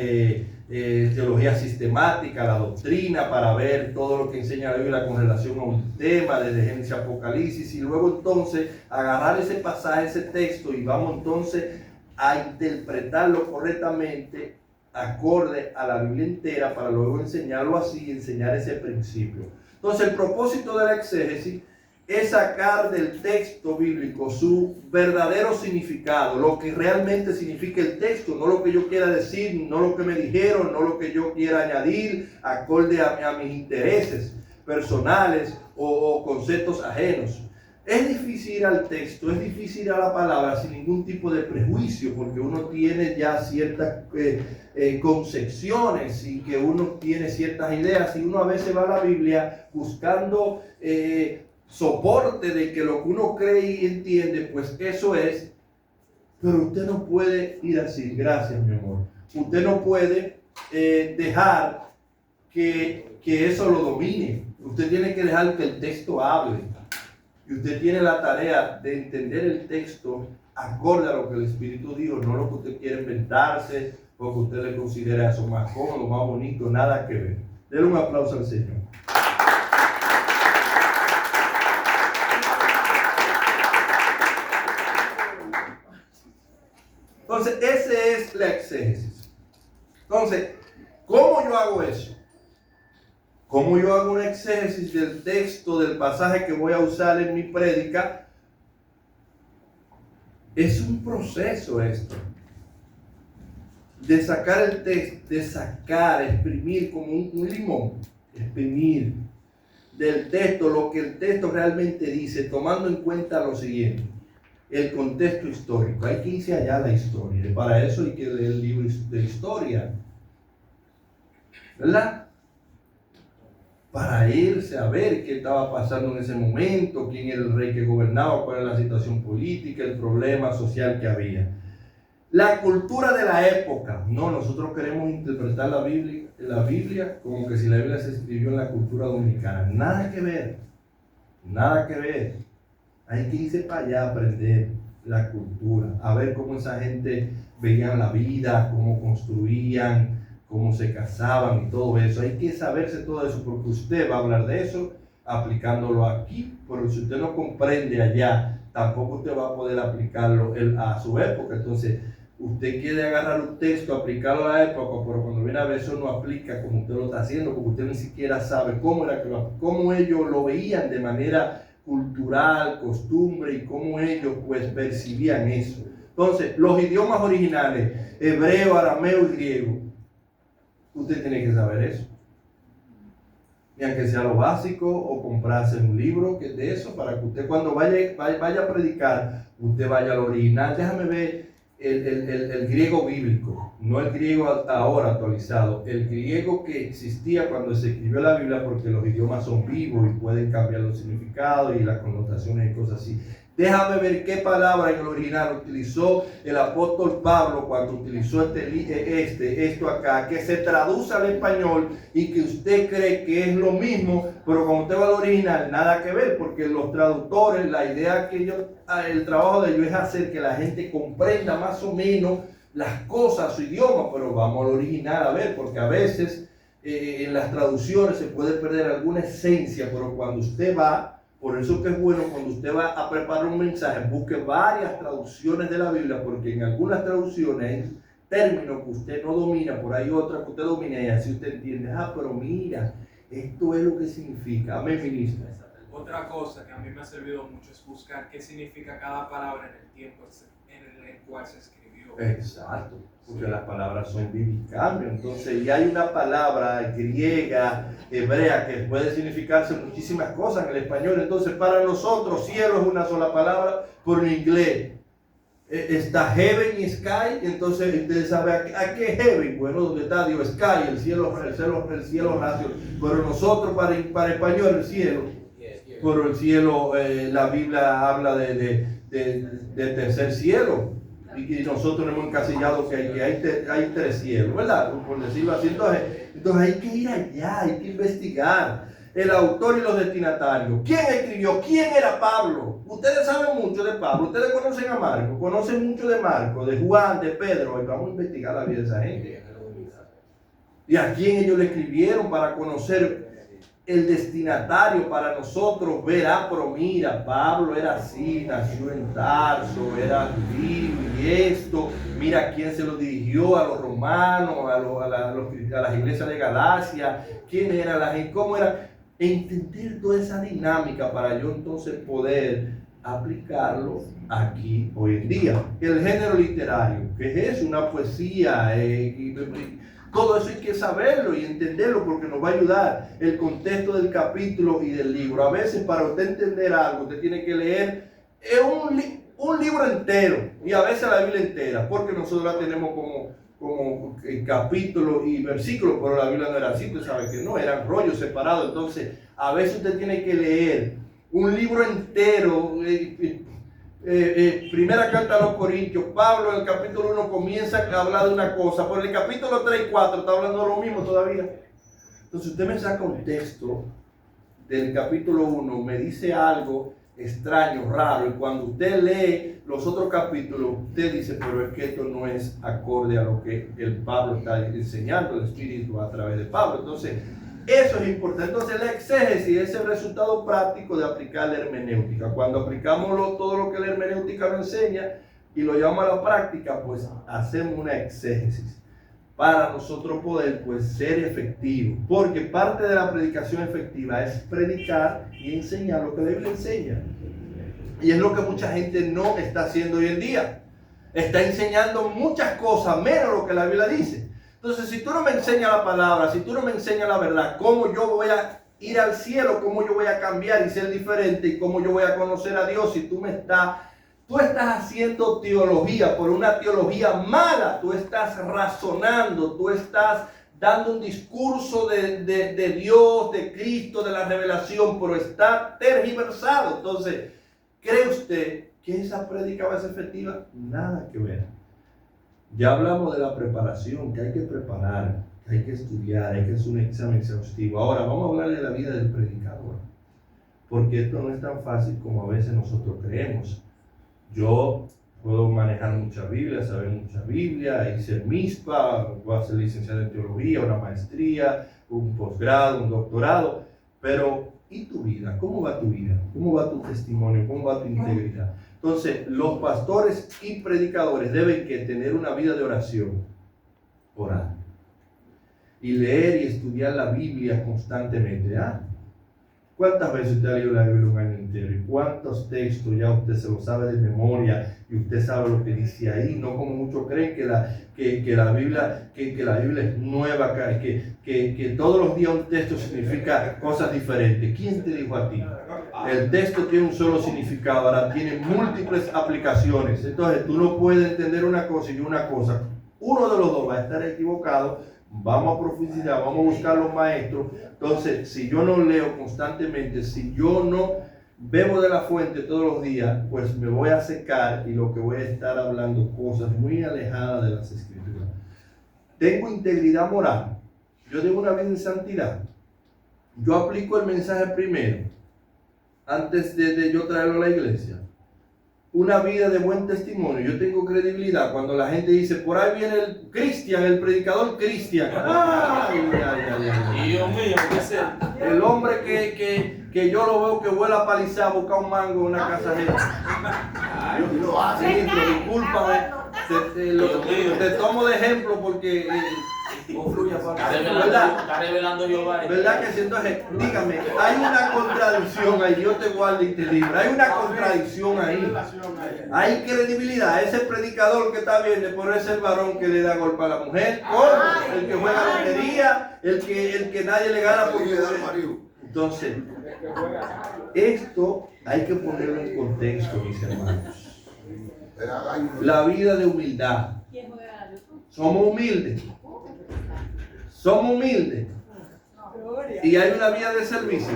teología sistemática, la doctrina, para ver todo lo que enseña la Biblia con relación a un tema, desde Génesis a Apocalipsis, y luego entonces agarrar ese pasaje, ese texto, y vamos entonces a interpretarlo correctamente acorde a la Biblia entera, para luego enseñarlo así, enseñar ese principio. Entonces el propósito de la exégesis es sacar del texto bíblico su verdadero significado, lo que realmente significa el texto, no lo que yo quiera decir, no lo que me dijeron, no lo que yo quiera añadir acorde a mis intereses personales o conceptos ajenos. Es difícil ir al texto, es difícil ir a la palabra sin ningún tipo de prejuicio, porque uno tiene ya ciertas concepciones y que uno tiene ciertas ideas, y uno a veces va a la Biblia buscando soporte de que lo que uno cree y entiende, pues eso es. Pero usted no puede ir así. Gracias, mi amor. Usted no puede dejar que eso lo domine. Usted tiene que dejar que el texto hable. Y usted tiene la tarea de entender el texto acorde a lo que el Espíritu dijo, no lo que usted quiere inventarse o que usted le considera eso más cómodo, más bonito, nada que ver. Denle un aplauso al Señor. Entonces, esa es la exégesis. Entonces, ¿cómo yo hago eso? ¿Cómo yo hago una exégesis del texto, del pasaje que voy a usar en mi prédica? Es un proceso esto. De sacar el texto, exprimir como un limón, exprimir del texto lo que el texto realmente dice, tomando en cuenta lo siguiente. El contexto histórico, hay que irse allá a la historia, y para eso hay que leer libros de historia, ¿verdad? Para irse a ver qué estaba pasando en ese momento, quién era el rey que gobernaba, cuál era la situación política, el problema social que había. La cultura de la época, no, nosotros queremos interpretar la Biblia como que si la Biblia se escribió en la cultura dominicana, nada que ver. Nada que ver. Hay que irse para allá a aprender la cultura, a ver cómo esa gente veía la vida, cómo construían, cómo se casaban y todo eso. Hay que saberse todo eso porque usted va a hablar de eso aplicándolo aquí, pero si usted no comprende allá, tampoco usted va a poder aplicarlo a su época. Entonces, usted quiere agarrar un texto, aplicarlo a la época, pero cuando viene a ver eso no aplica como usted lo está haciendo, porque usted ni siquiera sabe cómo ellos lo veían de manera cultural, costumbre y cómo ellos pues percibían eso. Entonces, los idiomas originales, hebreo, arameo y griego, usted tiene que saber eso. Y aunque sea lo básico, o comprarse un libro que de eso, para que usted cuando vaya a predicar, usted vaya al original. Déjame ver el griego bíblico, no el griego ahora actualizado, el griego que existía cuando se escribió la Biblia, porque los idiomas son vivos y pueden cambiar los significados y las connotaciones y cosas así. Déjame ver qué palabra en el original utilizó el apóstol Pablo cuando utilizó esto acá, que se traduce al español y que usted cree que es lo mismo, pero cuando usted va al original, nada que ver, porque los traductores, la idea que el trabajo de ellos es hacer que la gente comprenda más o menos las cosas, su idioma, pero vamos al original a ver, porque a veces en las traducciones se puede perder alguna esencia, pero cuando usted va, por eso que es bueno cuando usted va a preparar un mensaje, busque varias traducciones de la Biblia, porque en algunas traducciones hay términos que usted no domina, por ahí otras que usted domina, y así usted entiende, pero mira, esto es lo que significa. Amén, ministra. Otra cosa que a mí me ha servido mucho es buscar qué significa cada palabra en el tiempo en el cual se escribió. Exacto, porque las palabras son biblicales. Entonces, y hay una palabra griega, hebrea, que puede significarse muchísimas cosas en el español. Entonces, para nosotros, cielo es una sola palabra, pero en inglés está heaven y sky. Entonces, ustedes saben a qué heaven, bueno, donde está Dios, sky, el cielo racio. Pero nosotros, para español, el cielo. Pero el cielo, la Biblia habla de tercer cielo. Y nosotros hemos encasillado que hay tres cielos, ¿verdad? Por decirlo así. Entonces hay que ir allá, hay que investigar. El autor y los destinatarios. ¿Quién escribió? ¿Quién era Pablo? Ustedes saben mucho de Pablo. Ustedes conocen a Marco, conocen mucho de Marco, de Juan, de Pedro. Y vamos a investigar la vida de esa gente. Y a quién ellos le escribieron para conocer el destinatario, para nosotros ver, pero mira, Pablo era así, nació en Tarso, era judío y esto, mira quién se lo dirigió, a los romanos, a las iglesias de Galacia, quién era la gente, cómo era, entender toda esa dinámica para yo entonces poder aplicarlo aquí hoy en día. El género literario, que es una poesía, todo eso hay que saberlo y entenderlo porque nos va a ayudar el contexto del capítulo y del libro. A veces para usted entender algo, usted tiene que leer un libro entero y a veces la Biblia entera, porque nosotros la tenemos como capítulo y versículo, pero la Biblia no era así, usted sabe que no, eran rollos separados. Entonces, a veces usted tiene que leer un libro entero. Primera carta a los Corintios, Pablo en el capítulo 1 comienza a hablar de una cosa, pero en el capítulo 3 y 4 está hablando de lo mismo todavía. Entonces usted me saca un texto del capítulo 1, me dice algo extraño, raro, y cuando usted lee los otros capítulos, usted dice, pero es que esto no es acorde a lo que el Pablo está enseñando, el Espíritu a través de Pablo. Entonces, eso es importante. Entonces la exégesis es el resultado práctico de aplicar la hermenéutica. Cuando aplicamos todo lo que la hermenéutica nos enseña y lo llevamos a la práctica, pues hacemos una exégesis para nosotros poder pues ser efectivos. Porque parte de la predicación efectiva es predicar y enseñar lo que la Biblia enseña. Y es lo que mucha gente no está haciendo hoy en día. Está enseñando muchas cosas menos lo que la Biblia dice. Entonces, si tú no me enseñas la palabra, si tú no me enseñas la verdad, ¿cómo yo voy a ir al cielo? ¿Cómo yo voy a cambiar y ser diferente? ¿Y cómo yo voy a conocer a Dios si tú estás haciendo teología, por una teología mala? Tú estás razonando, tú estás dando un discurso de Dios, de Cristo, de la revelación, pero está tergiversado. Entonces, ¿cree usted que esa prédica va a ser efectiva? Nada que ver. Ya hablamos de la preparación, que hay que preparar, que hay que estudiar, hay que hacer un examen exhaustivo. Ahora vamos a hablar de la vida del predicador. porque esto no es tan fácil como a veces nosotros creemos. Yo puedo manejar mucha Biblia, saber mucha Biblia, hice el MISPA, voy a ser licenciado en teología, una maestría, un posgrado, un doctorado, pero ¿y tu vida? ¿Cómo va tu vida? ¿Cómo va tu testimonio? ¿Cómo va tu integridad? Entonces, los pastores y predicadores deben que tener una vida de oración, orar, y leer y estudiar la Biblia constantemente. ¿Cuántas veces usted ha leído la Biblia un año entero? ¿Y cuántos textos ya usted se lo sabe de memoria y usted sabe lo que dice ahí? No como muchos creen que la Biblia es nueva, que todos los días un texto significa cosas diferentes. ¿Quién te dijo a ti? El texto tiene un solo significado, ahora tiene múltiples aplicaciones. Entonces tú no puedes entender una cosa y una cosa. Uno de los dos va a estar equivocado. Vamos a profundizar, vamos a buscar los maestros. Entonces, si yo no leo constantemente, si yo no bebo de la fuente todos los días, pues me voy a secar y lo que voy a estar hablando cosas muy alejadas de las escrituras. Tengo integridad moral. Yo tengo una vida en santidad. Yo aplico el mensaje primero, antes de yo traerlo a la iglesia. Una vida de buen testimonio. Yo tengo credibilidad cuando la gente dice, por ahí viene el Cristian, el predicador Cristian. Dios mío, ¿qué es eso? El hombre que yo lo veo que vuela a palizar, busca un mango en una casa ajena. Lo hace, discúlpame. Te tomo de ejemplo porque Está revelando Jehová. ¿Verdad que sí? Entonces, dígame, hay una contradicción ahí, Dios te guarde y te libre. Hay una contradicción ahí. Hay credibilidad. Ese predicador que está viendo, por ese el varón que le da golpe a la mujer, el que juega lotería, el que nadie le gana porque le da el marido. Entonces, esto hay que ponerlo en contexto, mis hermanos. La vida de humildad. Somos humildes. Somos humildes. Y hay una vida de servicio.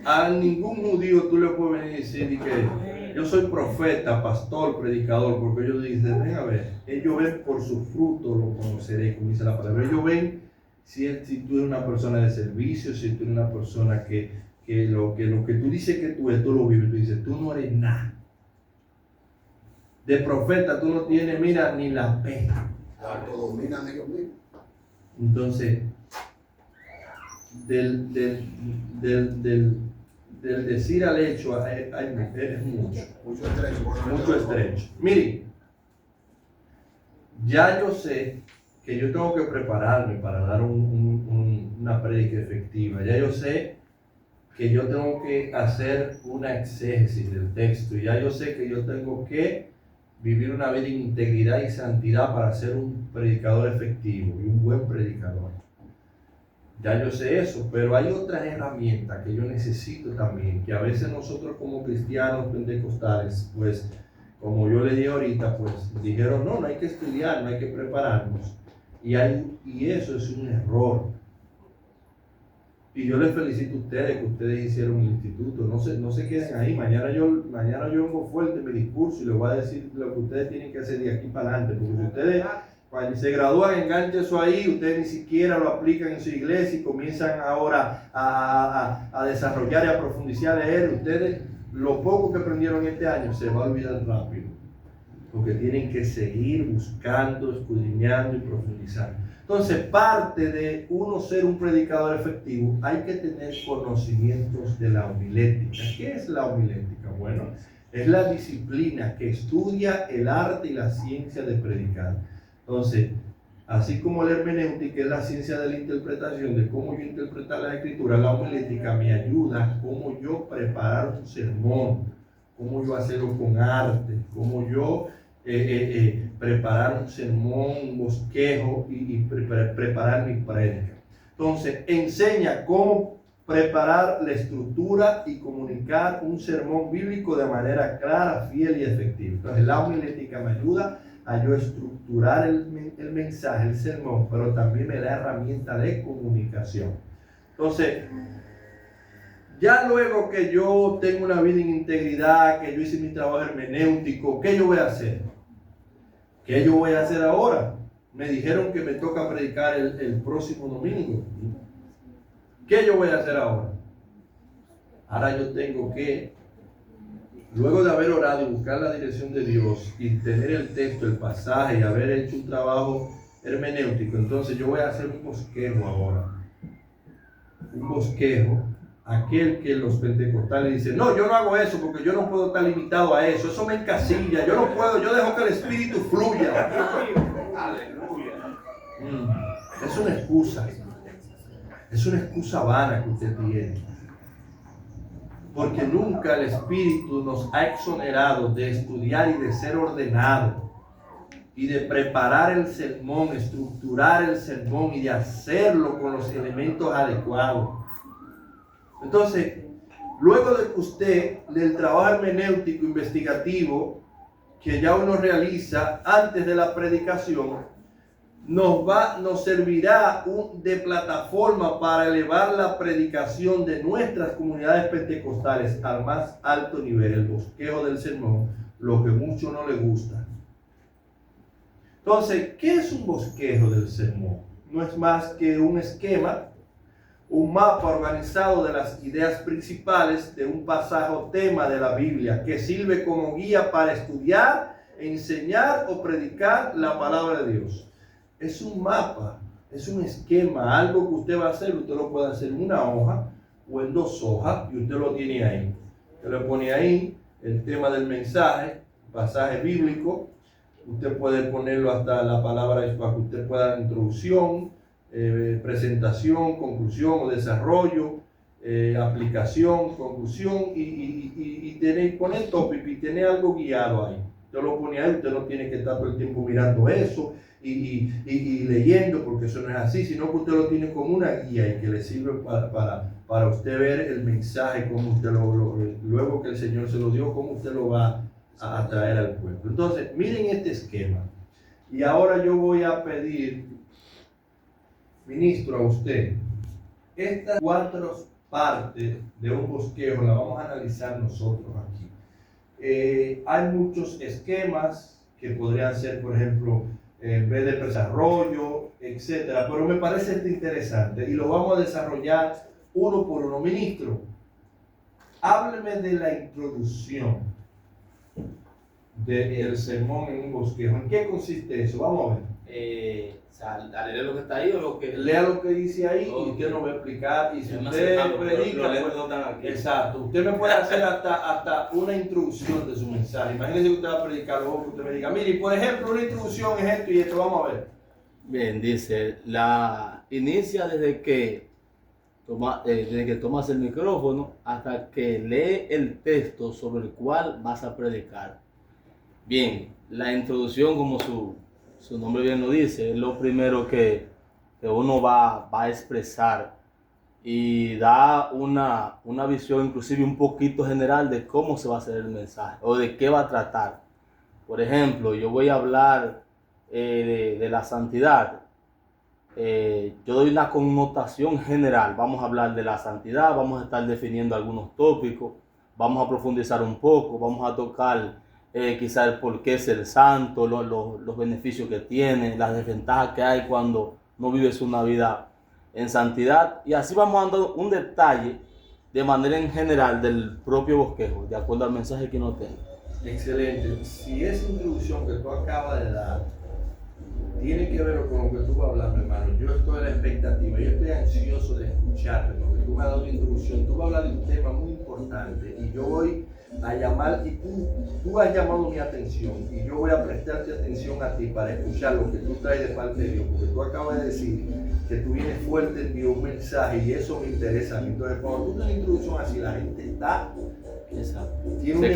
A ningún judío tú le puedes venir y decir que yo soy profeta, pastor, predicador, porque ellos dicen, ven a ver, ellos ven por su fruto lo conoceré, como dice la palabra. Ellos ven si tú eres una persona de servicio, si tú eres una persona que lo que tú dices que tú eres, tú lo vives, tú dices, tú no eres nada. De profeta tú no tienes, mira, ni la pena. Entonces, del decir al hecho es mucho estrecho. Miren, ya yo sé que yo tengo que prepararme para dar una prédica efectiva. Ya yo sé que yo tengo que hacer una exégesis del texto. Ya yo sé que yo tengo que vivir una vida en integridad y santidad para ser un predicador efectivo y un buen predicador. Ya yo sé eso, pero hay otras herramientas que yo necesito también, que a veces nosotros como cristianos pentecostales, pues como yo le dije ahorita, pues dijeron, no hay que estudiar, no hay que prepararnos. Y eso es un error. Y yo les felicito a ustedes que ustedes hicieron el instituto. No se queden ahí. Mañana yo vengo fuerte en mi discurso y les voy a decir lo que ustedes tienen que hacer de aquí para adelante. Porque si ustedes cuando se gradúan, enganchen eso ahí, ustedes ni siquiera lo aplican en su iglesia y comienzan ahora a desarrollar y a profundizar en él. Ustedes, lo poco que aprendieron este año se va a olvidar rápido. Porque tienen que seguir buscando, escudriñando y profundizando. Entonces, parte de uno ser un predicador efectivo, hay que tener conocimientos de la homilética. ¿Qué es la homilética? Bueno, es la disciplina que estudia el arte y la ciencia de predicar. Entonces, así como la hermenéutica es la ciencia de la interpretación, de cómo yo interpretar la escritura, la homilética me ayuda a cómo yo preparar un sermón, cómo yo hacerlo con arte, cómo yo preparar un sermón, un bosquejo y preparar mi prédica. Entonces, enseña cómo preparar la estructura y comunicar un sermón bíblico de manera clara, fiel y efectiva. Entonces, la homilética me ayuda a yo estructurar el mensaje, el sermón, pero también me da herramienta de comunicación. Entonces, ya luego que yo tengo una vida en integridad, que yo hice mi trabajo hermenéutico, ¿qué yo voy a hacer? ¿Qué yo voy a hacer ahora? Me dijeron que me toca predicar el próximo domingo. ¿Qué yo voy a hacer ahora? Ahora yo tengo que, luego de haber orado y buscar la dirección de Dios y tener el texto, el pasaje y haber hecho un trabajo hermenéutico, entonces yo voy a hacer un bosquejo ahora. Un bosquejo. Aquel que los pentecostales dicen, no, yo no hago eso porque yo no puedo estar limitado a eso, eso me encasilla, yo no puedo, yo dejo que el Espíritu fluya. Es una excusa vana que usted tiene, porque nunca el Espíritu nos ha exonerado de estudiar y de ser ordenado y de preparar el sermón, estructurar el sermón y de hacerlo con los elementos adecuados. Entonces, luego de que usted, del trabajo hermenéutico investigativo que ya uno realiza antes de la predicación, nos servirá de plataforma para elevar la predicación de nuestras comunidades pentecostales al más alto nivel, el bosquejo del sermón, lo que mucho no le gusta. Entonces, ¿qué es un bosquejo del sermón? No es más que un esquema, un mapa organizado de las ideas principales de un pasaje o tema de la Biblia que sirve como guía para estudiar, enseñar o predicar la palabra de Dios. Es un mapa, es un esquema, algo que usted va a hacer, usted lo puede hacer en una hoja o en 2 hojas y usted lo tiene ahí. Usted le pone ahí el tema del mensaje, pasaje bíblico, usted puede ponerlo hasta la palabra para que usted pueda dar introducción, presentación, conclusión o desarrollo, aplicación, conclusión y poner tópico y tener algo guiado ahí. Usted lo pone ahí, usted no tiene que estar todo el tiempo mirando eso y leyendo, porque eso no es así, sino que usted lo tiene como una guía y que le sirve para usted ver el mensaje, como usted luego que el Señor se lo dio, cómo usted lo va a traer al pueblo. Entonces, miren este esquema. Y ahora yo voy a pedir, ministro, a usted, estas 4 partes de un bosquejo las vamos a analizar nosotros aquí. Hay muchos esquemas que podrían ser, por ejemplo, en vez de desarrollo, etcétera, pero me parece interesante y lo vamos a desarrollar uno por uno. Ministro, hábleme de la introducción del sermón en un bosquejo. ¿En qué consiste eso? Vamos a ver. ¿A leer lo que está ahí o lo que...? Lea lo que dice ahí y usted nos va a explicar. Y si usted predica, exacto, usted me puede hacer hasta una introducción de su mensaje. Imagínese que usted va a predicar, luego que usted me diga, mire, por ejemplo, una introducción es esto y esto, vamos a ver. Bien, dice, inicia desde que tomas el micrófono hasta que lee el texto sobre el cual vas a predicar. Bien, la introducción, como su nombre bien lo dice, es lo primero que uno va a expresar y da una visión inclusive un poquito general de cómo se va a hacer el mensaje o de qué va a tratar. Por ejemplo, yo voy a hablar de la santidad. Yo doy una connotación general. Vamos a hablar de la santidad, vamos a estar definiendo algunos tópicos, vamos a profundizar un poco, vamos a tocar quizás el por qué es el santo, los beneficios que tiene, las desventajas que hay cuando no vives una vida en santidad. Y así vamos dando un detalle de manera en general del propio bosquejo, de acuerdo al mensaje que uno tenga. Excelente. Si esa introducción que tú acabas de dar tiene que ver con lo que tú vas a hablar, hermano, yo estoy en la expectativa, yo estoy ansioso de escucharte, porque tú me has dado una introducción, tú vas a hablar de un tema muy importante y yo voy a llamar, y tú has llamado mi atención y yo voy a prestarte atención a ti para escuchar lo que tú traes de parte de Dios, porque tú acabas de decir que tú vienes fuerte en Dios, un mensaje, y eso me interesa a mí. Entonces, cuando tú das una introducción así, la gente está... Tiene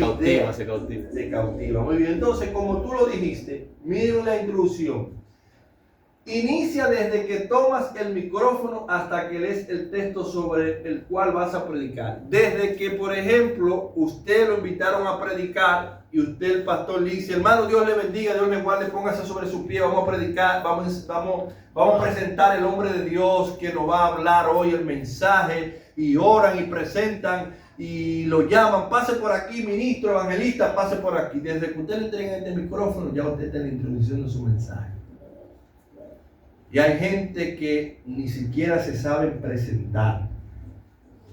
se cautiva. Muy bien, entonces, como tú lo dijiste, miren la introducción. Inicia desde que tomas el micrófono hasta que lees el texto sobre el cual vas a predicar. Desde que, por ejemplo, usted lo invitaron a predicar y usted, el pastor, le dice, hermano, Dios le bendiga, Dios le guarde, póngase sobre su pie, vamos a predicar, vamos a presentar el hombre de Dios que nos va a hablar hoy el mensaje, y oran y presentan y lo llaman, pase por aquí, ministro, evangelista, pase por aquí. Desde que usted le entrega este micrófono, ya usted está en la introducción de su mensaje. Y hay gente que ni siquiera se sabe presentar.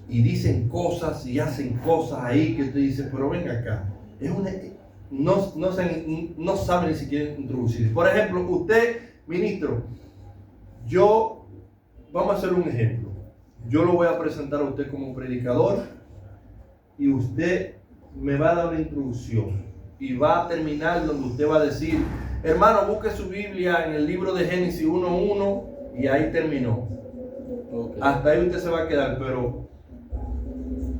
y dicen cosas y hacen cosas ahí que usted dice, pero venga acá, no sabe ni siquiera introducir. Por ejemplo, usted, ministro, vamos a hacer un ejemplo. Yo lo voy a presentar a usted como predicador y usted me va a dar una introducción y va a terminar donde usted va a decir, hermano, busque su Biblia en el libro de Génesis 1:1 y ahí terminó. Okay. Hasta ahí usted se va a quedar, pero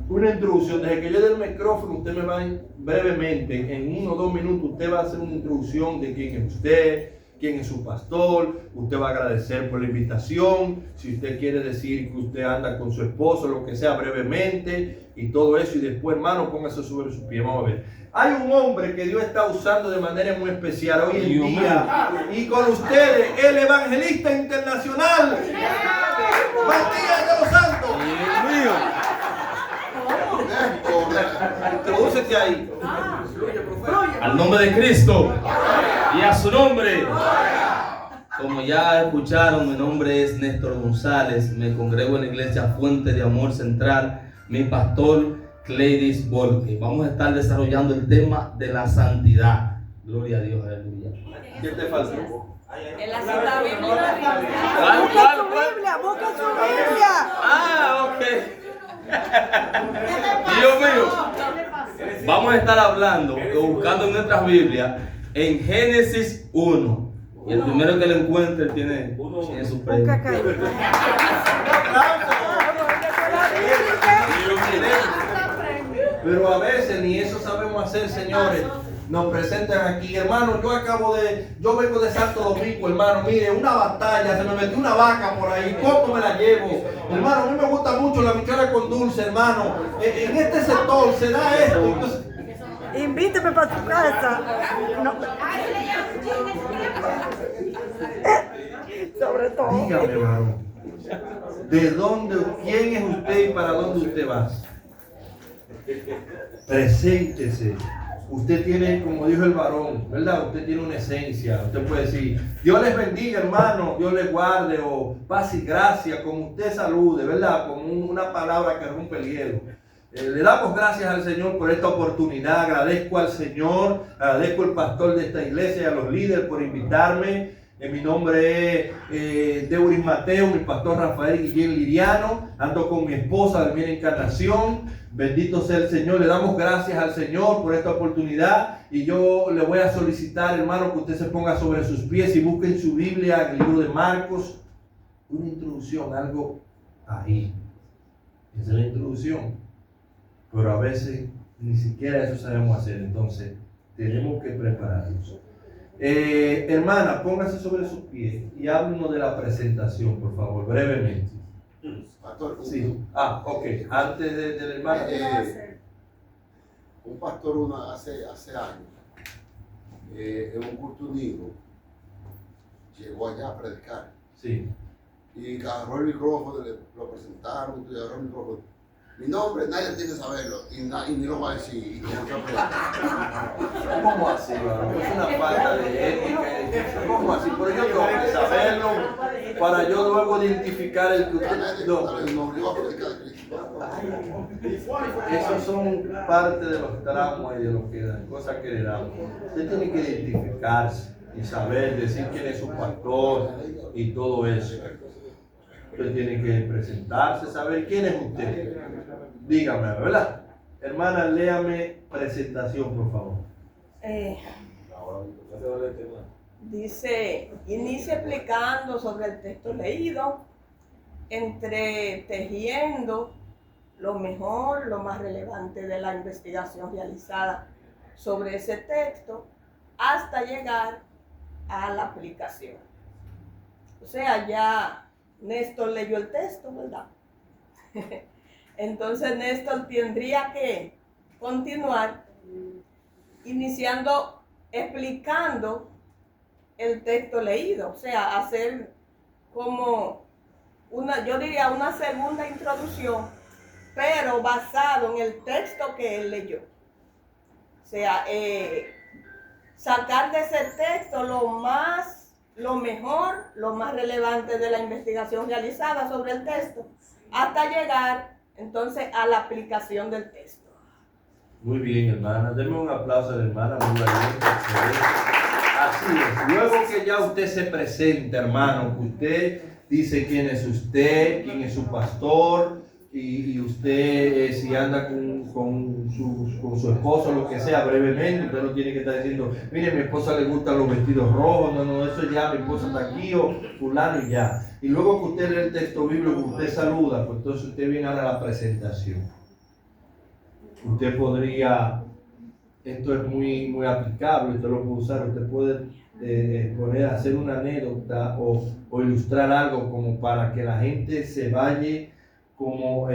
una introducción, desde que yo dé el micrófono, usted me va brevemente, en 1 o 2 minutos, usted va a hacer una introducción de quién es usted, quién es su pastor, usted va a agradecer por la invitación, si usted quiere decir que usted anda con su esposo, lo que sea, brevemente, y todo eso, y después, hermano, póngase sobre sus pies. Vamos a ver. Hay un hombre que Dios está usando de manera muy especial hoy en día, y con ustedes, el evangelista internacional, Matías de los Santos. Introdúcete ahí. Al nombre de Cristo y a su nombre. Como ya escucharon, mi nombre es Néstor González, me congrego en la iglesia Fuente de Amor Central, mi pastor Cleidis Volque. Vamos a estar desarrollando el tema de la santidad. Gloria a Dios, aleluya. ¿Qué te faltó? En la cita bíblica. ¿Cuál? Busca su Biblia. Ah, ok. Dios mío. Vamos a estar hablando o buscando en nuestras Biblias en Génesis 1. Y el primero que lo encuentre tiene su premio. Pero a veces ni eso sabemos hacer, señores. Nos presentan aquí, hermano, yo vengo de Santo Domingo, hermano, mire, una batalla, se me metió una vaca por ahí, ¿cómo me la llevo? Hermano, a mí me gusta mucho la bichuela con dulce, hermano, en este sector se da esto, entonces... Invíteme para tu casa. No. Sobre todo. Dígame, hermano, quién es usted y para dónde usted va? Preséntese. Usted tiene, como dijo el varón, ¿verdad? Usted tiene una esencia. Usted puede decir, Dios les bendiga, hermano, Dios les guarde, o paz y gracia, como usted salude, ¿verdad? Como una palabra que rompe el hielo. Le damos gracias al Señor por esta oportunidad. Agradezco al Señor, agradezco al pastor de esta iglesia y a los líderes por invitarme. Mi nombre es Deuris Mateo, mi pastor Rafael Guillén Liriano. Ando con mi esposa, Hermana Encarnación. Bendito sea el Señor. Le damos gracias al Señor por esta oportunidad. Y yo le voy a solicitar, hermano, que usted se ponga sobre sus pies y busque en su Biblia, en el libro de Marcos, una introducción, algo ahí. Esa es la introducción. Pero a veces ni siquiera eso sabemos hacer. Entonces, tenemos que prepararnos. Hermana, póngase sobre sus pies y háblenos de la presentación, por favor, brevemente. Pastor, Sí. Ok. Antes del hermano. un pastor hace años, en un culto unido, llegó allá a predicar. Sí. Y agarró el micrófono, lo presentaron, y agarró el micrófono. Mi nombre nadie tiene que saberlo y ni lo va a decir. Y ¿Cómo así, varón? Es una falta de ética. ¿Cómo así? Pero yo tengo que saberlo para yo luego identificar el que usted... Esos son parte de los traumas y de lo que cosas que le damos. Usted tiene que identificarse y saber, decir quién es su pastor y todo eso. Usted tiene que presentarse, saber quién es usted. Dígame, ¿verdad? Hermana, léame presentación, por favor. Dice, inicia explicando sobre el texto leído, entretejiendo lo mejor, lo más relevante de la investigación realizada sobre ese texto, hasta llegar a la aplicación. O sea, ya Néstor leyó el texto, ¿verdad? Entonces Néstor tendría que continuar explicando el texto leído, o sea, hacer como yo diría una segunda introducción, pero basado en el texto que él leyó. O sea, sacar de ese texto lo mejor, lo más relevante de la investigación realizada sobre el texto, hasta llegar entonces a la aplicación del texto. Muy bien, hermana. Denme un aplauso a la hermana. Muy valiente, excelente. Así es. Luego que ya usted se presenta, hermano, que usted dice quién es usted, quién es su pastor, y usted, si anda con su esposo, lo que sea, brevemente, usted no tiene que estar diciendo, mire, mi esposa le gustan los vestidos rojos, no, eso ya, mi esposa está aquí, o fulano y ya. Y luego que usted lee el texto bíblico, usted saluda, pues entonces usted viene ahora a la presentación. Usted podría, esto es muy aplicable, usted lo puede usar, usted puede hacer una anécdota o ilustrar algo como para que la gente se vaya como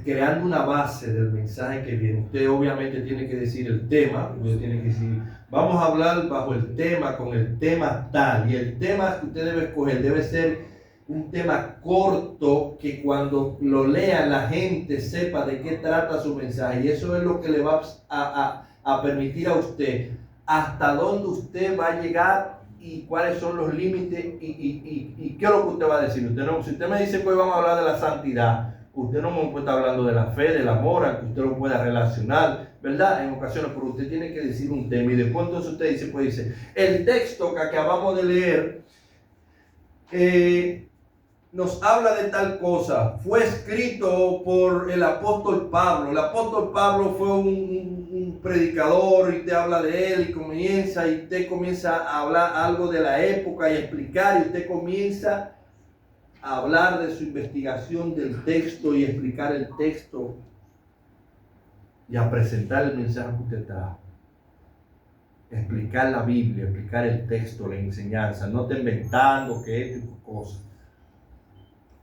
creando una base del mensaje que viene. Usted obviamente tiene que decir el tema, usted tiene que decir, vamos a hablar bajo el tema, con el tema tal, y el tema que usted debe escoger debe ser un tema corto que cuando lo lea la gente sepa de qué trata su mensaje, y eso es lo que le va a permitir a usted hasta dónde usted va a llegar y cuáles son los límites y qué es lo que usted va a decir. Si usted me dice que hoy vamos a hablar de la santidad, usted no me puede estar hablando de la fe, del amor, aunque usted lo pueda relacionar, ¿verdad? En ocasiones, pero usted tiene que decir un tema y después entonces usted dice, el texto que acabamos de leer nos habla de tal cosa, fue escrito por el apóstol Pablo. El apóstol Pablo fue un predicador y te habla de él y usted comienza a hablar algo de la época y explicar, y usted comienza a hablar de su investigación del texto y explicar el texto y a presentar el mensaje que usted trajo. Explicar la Biblia, explicar el texto, la enseñanza, no está inventando que esto y cosas.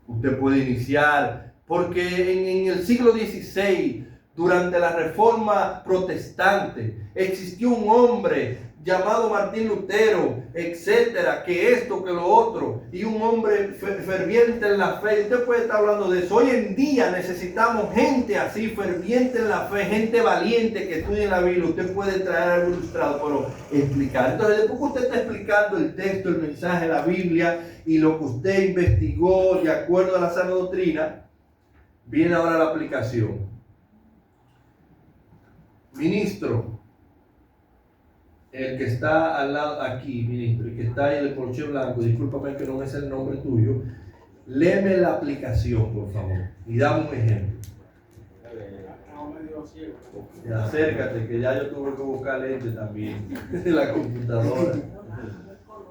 Usted puede iniciar, porque en el siglo XVI, durante la Reforma Protestante, existió un hombre llamado Martín Lutero, etcétera, que esto, que lo otro, y un hombre ferviente en la fe. Usted puede estar hablando de eso. Hoy en día necesitamos gente así, ferviente en la fe, gente valiente que estudie la Biblia. Usted puede traer algo ilustrado, pero explicar. Entonces, después que usted está explicando el texto, el mensaje de la Biblia y lo que usted investigó de acuerdo a la sana doctrina, viene ahora la aplicación. Ministro, el que está al lado aquí, ministro, el que está ahí en el porche blanco, discúlpame que no es el nombre tuyo, léeme la aplicación, por favor, y dame un ejemplo. Acércate, que ya yo tuve que buscar lente también de la computadora.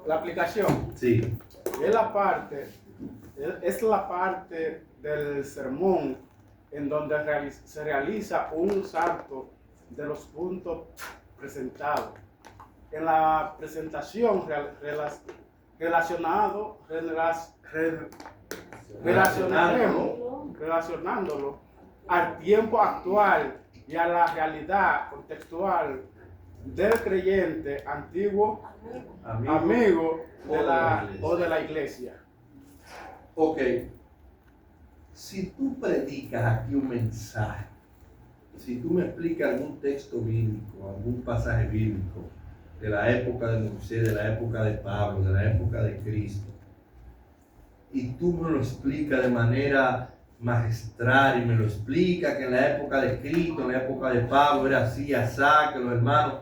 La aplicación. Sí. Es la parte del sermón en donde se realiza un salto de los puntos presentados. En la presentación relacionándolo al tiempo actual y a la realidad contextual del creyente antiguo, amigo de la iglesia. Ok. Si tú predicas aquí un mensaje, si tú me explicas algún texto bíblico, algún pasaje bíblico de la época de Moisés, de la época de Pablo, de la época de Cristo, y tú me lo explicas de manera magistral y me lo explicas que en la época de Cristo, en la época de Pablo era así, asá, que los hermanos,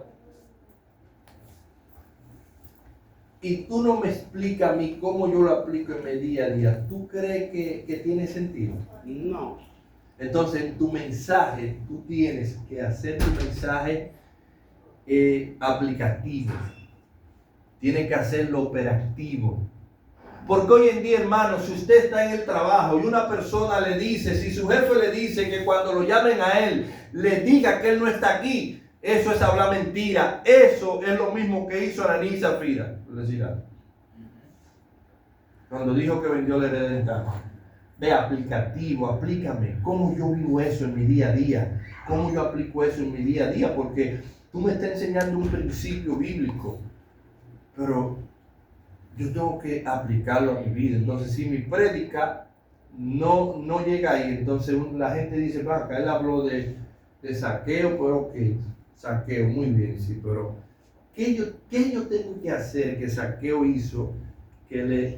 y tú no me explicas a mí cómo yo lo aplico en mi día a día, ¿tú crees que tiene sentido? No. Entonces, en tu mensaje, tú tienes que hacer tu mensaje aplicativo. Tienes que hacerlo operativo. Porque hoy en día, hermano, si usted está en el trabajo y una persona le dice, si su jefe le dice que cuando lo llamen a él, le diga que él no está aquí, eso es hablar mentira. Eso es lo mismo que hizo Ananías y Zafira. Cuando dijo que vendió la heredad de Cana. Ve, aplicativo, aplícame. ¿Cómo yo vivo eso en mi día a día? ¿Cómo yo aplico eso en mi día a día? Porque tú me estás enseñando un principio bíblico, pero yo tengo que aplicarlo a mi vida. Entonces, si mi prédica no llega ahí, entonces la gente dice, acá él habló de saqueo, pero ok, saqueo, muy bien, sí, pero ¿qué yo tengo que hacer que Saqueo hizo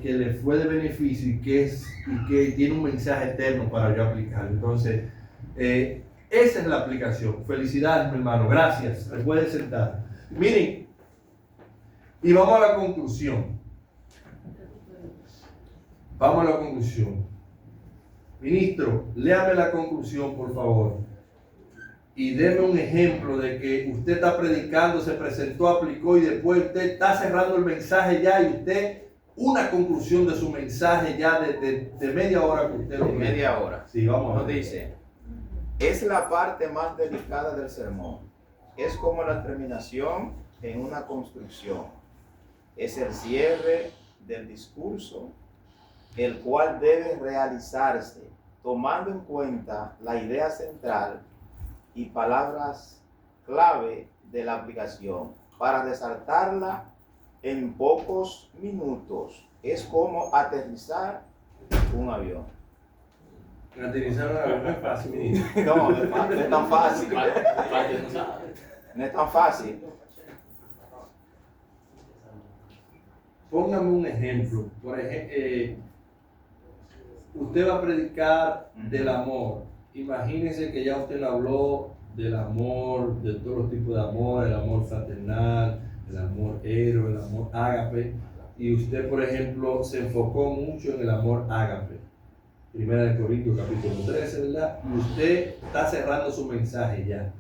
que le fue de beneficio y que tiene un mensaje eterno para yo aplicar. Entonces, esa es la aplicación. Felicidades, mi hermano. Gracias. Se puede sentar. Miren, y vamos a la conclusión. Vamos a la conclusión. Ministro, léame la conclusión, por favor. Y deme un ejemplo de que usted está predicando, se presentó, aplicó y después usted está cerrando el mensaje ya y usted, una conclusión de su mensaje ya de media hora que usted lo quiere. Media hora. Sí, vamos a Nos ver. dice, es la parte más delicada del sermón. Es como la terminación en una construcción. Es el cierre del discurso, el cual debe realizarse tomando en cuenta la idea central y palabras clave de la aplicación para resaltarla en pocos minutos. Es como aterrizar un avión. Aterrizar un avión no es fácil, ministro. No, no es tan fácil. No es tan fácil. Póngame un ejemplo. Por ejemplo, usted va a predicar del amor. Imagínese que ya usted habló del amor, de todos los tipos de amor, el amor fraternal, el amor héroe, el amor ágape. Y usted, por ejemplo, se enfocó mucho en el amor ágape. Primera de Corintios capítulo 13, ¿verdad? Y usted está cerrando su mensaje ya.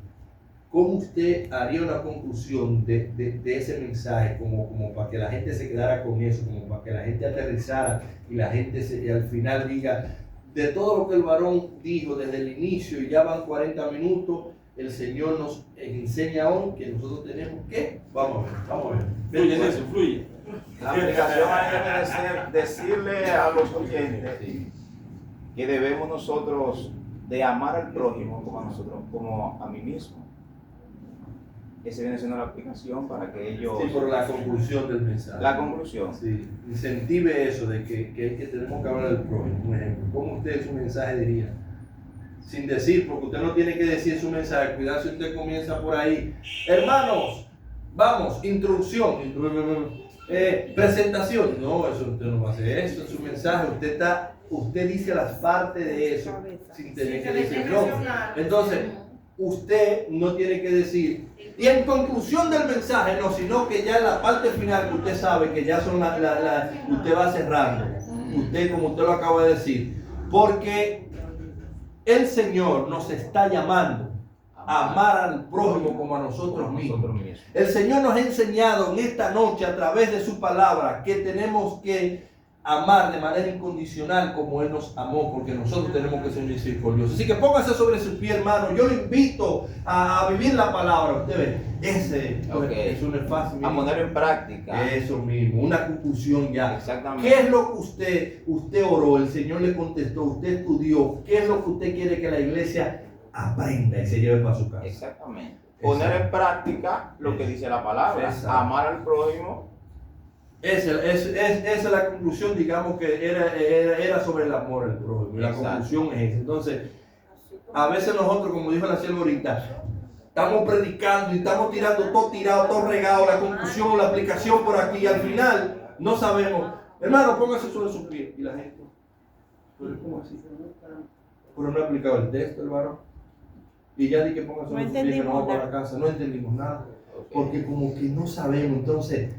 ¿Cómo usted haría una conclusión de ese mensaje como para que la gente se quedara con eso, como para que la gente aterrizara y la gente al final diga, de todo lo que el varón dijo desde el inicio y ya van 40 minutos, el Señor nos enseña hoy que nosotros tenemos que, vamos a ver. Fluye eso, fluye. La aplicación debe ser decirle a los oyentes que debemos nosotros de amar al prójimo como a nosotros, como a mí mismo. Esa viene siendo la aplicación para que ellos... Sí, por la conclusión del mensaje. La conclusión. Sí, incentive eso de que tenemos que hablar del prójimo. Un ejemplo, ¿cómo usted su mensaje diría? Sin decir, porque usted no tiene que decir su mensaje. Cuidado si usted comienza por ahí. Hermanos, vamos, introducción, presentación. No, eso usted no va a hacer eso en su mensaje. Usted dice las partes de eso sin tener que decir no. Entonces, usted no tiene que decir, y en conclusión del mensaje, no, sino que ya en la parte final que usted sabe que ya son usted va cerrando. Usted, como usted lo acaba de decir, porque el Señor nos está llamando a amar al prójimo como a nosotros mismos. El Señor nos ha enseñado en esta noche a través de su palabra que tenemos que amar de manera incondicional como Él nos amó, porque nosotros tenemos que ser misericordiosos. Así que póngase sobre su pie, hermano. Yo lo invito a vivir la palabra. Usted ve, eso no es fácil. A poner en práctica. Eso mismo, una conclusión ya. Exactamente. ¿Qué es lo que usted oró? El Señor le contestó, usted estudió. ¿Qué es lo que usted quiere que la iglesia aprenda y se lleve para su casa? Exactamente. Poner en práctica lo que dice la palabra. Exacto. Amar al prójimo. Esa es la conclusión, digamos que era sobre el amor al prójimo. La conclusión es esa. Entonces, a veces nosotros, como dijo la sierva ahorita, estamos predicando y estamos tirando todo tirado, todo regado, la conclusión, la aplicación por aquí, y al final no sabemos. Hermano, póngase sobre su pie. Y la gente, ¿pero cómo así? Pero no ha aplicado el texto, hermano. Y ya di que ponga sobre su pie que no va para la casa. No entendimos nada. Porque como que no sabemos. Entonces,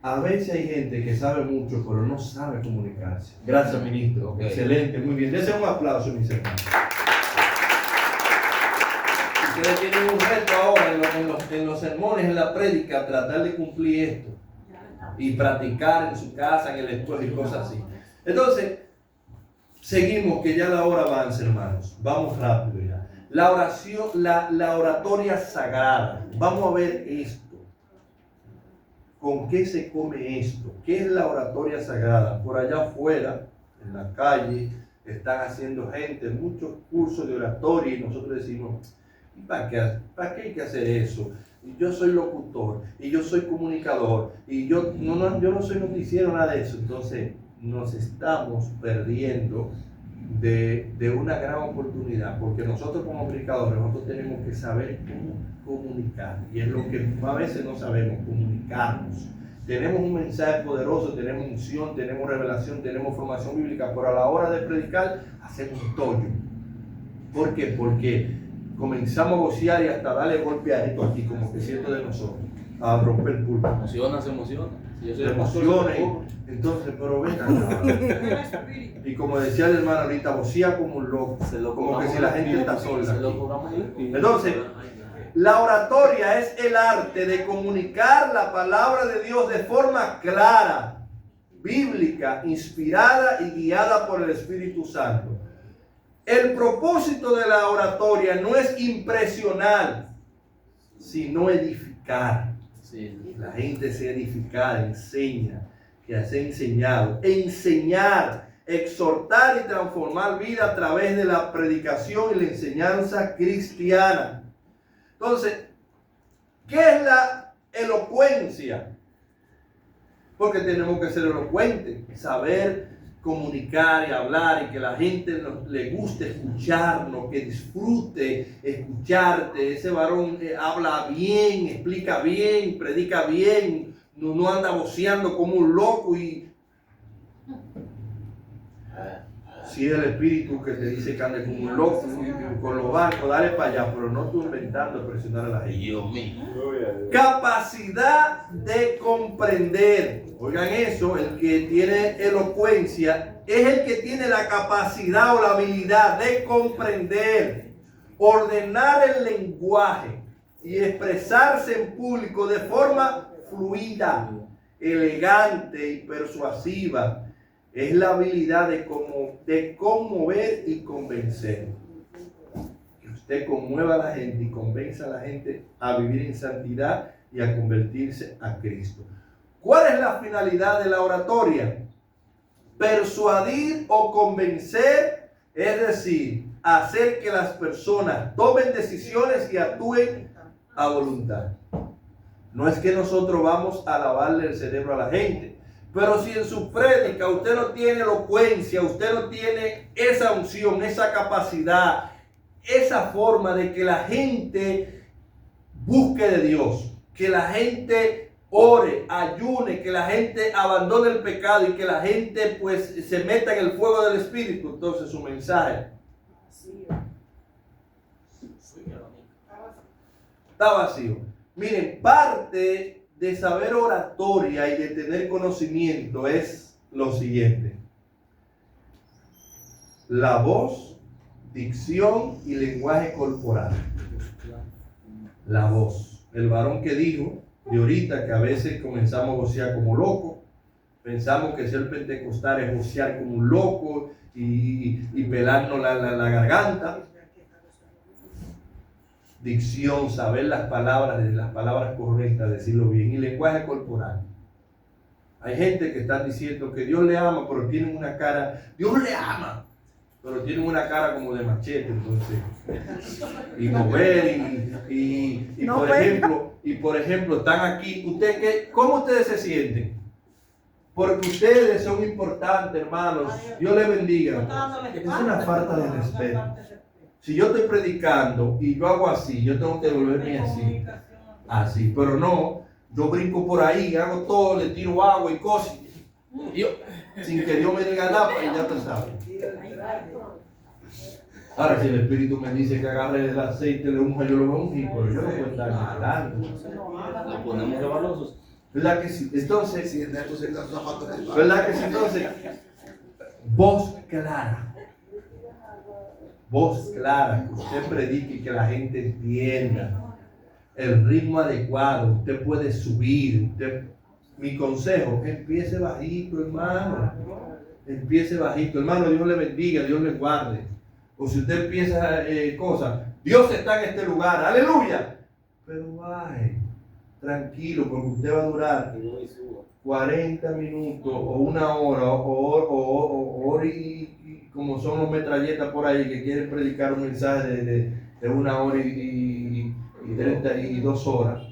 a veces hay gente que sabe mucho, pero no sabe comunicarse. Gracias, ministro. Okay. Excelente, muy bien. Dese un aplauso, mis hermanos. Ustedes tienen un reto ahora en los sermones, en la prédica, tratar de cumplir esto. Y practicar en su casa, en el estudio y cosas así. Entonces, seguimos, que ya la hora avanza, hermanos. Vamos rápido ya. La oración, la oratoria sagrada. Vamos a ver esto. ¿Con qué se come esto? ¿Qué es la oratoria sagrada? Por allá afuera, en la calle, están haciendo gente muchos cursos de oratoria y nosotros decimos, ¿para qué hay que hacer eso? Yo soy locutor y yo soy comunicador y yo no soy noticiero, nada de eso. Entonces nos estamos perdiendo de una gran oportunidad, porque nosotros como comunicadores, nosotros tenemos que saber cómo comunicar, y es lo que a veces no sabemos, comunicarnos. tenemos un mensaje poderoso, tenemos unción, tenemos revelación, tenemos formación bíblica, pero a la hora de predicar hacemos un tollo. ¿Por qué? Porque comenzamos a vocear y hasta darle golpe a esto aquí, como que siento de nosotros, a romper el púlpito. Se emociona. Si yo soy Se el pastor, emociona. Entonces, pero ven acá. Y como decía el hermano ahorita, vocea como un loco, como que si la gente está sola. Entonces, la oratoria es el arte de comunicar la palabra de Dios de forma clara, bíblica, inspirada y guiada por el Espíritu Santo. El propósito de la oratoria no es impresionar, sino edificar. La gente se edifica, enseña, que se ha enseñado. Enseñar, exhortar y transformar vida a través de la predicación y la enseñanza cristiana. Entonces, ¿qué es la elocuencia? Porque tenemos que ser elocuentes, saber comunicar y hablar y que la gente le guste escucharnos, que disfrute escucharte. Ese varón habla bien, explica bien, predica bien, no anda voceando como un loco. Y si es el espíritu que te dice que ande como un loco con los bancos, dale para allá, pero no tú inventando presionar a la gente. Dios mío. Capacidad de comprender. Oigan eso, el que tiene elocuencia es el que tiene la capacidad o la habilidad de comprender, ordenar el lenguaje y expresarse en público de forma fluida, elegante y persuasiva. Es la habilidad de conmover y convencer. Que usted conmueva a la gente y convenza a la gente a vivir en santidad y a convertirse a Cristo. ¿Cuál es la finalidad de la oratoria? Persuadir o convencer, es decir, hacer que las personas tomen decisiones y actúen a voluntad. No es que nosotros vamos a lavarle el cerebro a la gente, pero si en su prédica usted no tiene elocuencia, usted no tiene esa unción, esa capacidad, esa forma de que la gente busque de Dios, que la gente ore, ayune, que la gente abandone el pecado y que la gente pues se meta en el fuego del Espíritu, entonces su mensaje está vacío. Miren, parte de saber oratoria y de tener conocimiento es lo siguiente: la voz, dicción y lenguaje corporal. La voz. El varón que dijo de ahorita que a veces comenzamos a vocear como locos, pensamos que ser pentecostal es vocear como un loco y pelarnos la garganta. Dicción, saber las palabras correctas, decirlo bien. Y lenguaje corporal. Hay gente que está diciendo que Dios le ama, pero tienen una cara, Dios le ama, pero tienen una cara como de machete, entonces. Y mover, y por ejemplo, están aquí. ¿Cómo ustedes se sienten? Porque ustedes son importantes, hermanos. Dios les bendiga. Es una falta de respeto. Si yo estoy predicando y yo hago así, yo tengo que devolverme así, pero no, yo brinco por ahí, hago todo, le tiro agua y cosas, sin que Dios me diga nada, y ya te sabes. Ahora, si el Espíritu me dice que agarre el aceite, le unja, yo lo voy a ungir, pero yo no puedo estar hablando. Nos ponemos rebalosos. ¿Verdad que sí? Entonces, ¿verdad que sí? Entonces, voz clara. Voz clara, que usted predique y que la gente entienda. El ritmo adecuado, usted puede subir. Mi consejo, empiece bajito, hermano. Empiece bajito, hermano. Dios le bendiga, Dios le guarde. O si usted empieza cosas, Dios está en este lugar, aleluya. Pero baje, tranquilo, porque usted va a durar 40 minutos o una hora o hora y como son los metralletas por ahí que quieren predicar un mensaje de una hora y 32 horas.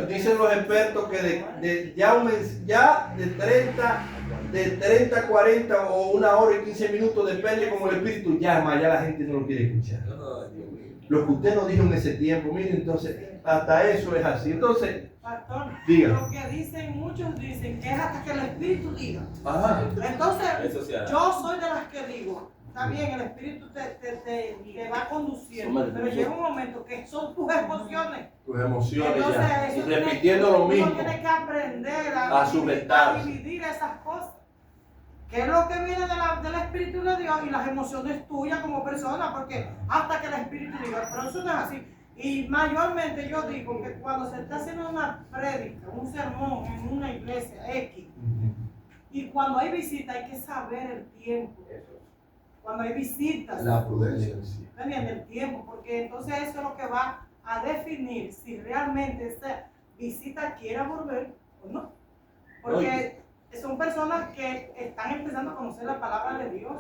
Dicen los expertos que de 30 a 40 o una hora y 15 minutos, depende como el espíritu llama, ya la gente no lo quiere escuchar. lo que usted nos dijo en ese tiempo, mire, entonces, hasta eso es así. Entonces, Pastor, diga. lo que dicen, muchos dicen que es hasta que el Espíritu diga. Ajá. Entonces, Eso se hará. yo soy de las que digo, está bien, el Espíritu te va conduciendo, pero llega un momento que son tus emociones. Tus emociones Entonces, ya. Y eso repitiendo lo mismo. Uno tiene que aprender A sujetarse. a dividir esas cosas. Que es lo que viene del Espíritu de Dios y las emociones tuyas como persona, porque hasta que el Espíritu diga, pero eso no es así. Y mayormente yo digo que cuando se está haciendo una prédica, un sermón en una iglesia X, y cuando hay visita hay que saber el tiempo. Cuando hay visitas, La prudencia. ¿entiendes? El tiempo, porque entonces eso es lo que va a definir si realmente esa visita quiere volver o no. Porque son personas que están empezando a conocer la palabra de Dios,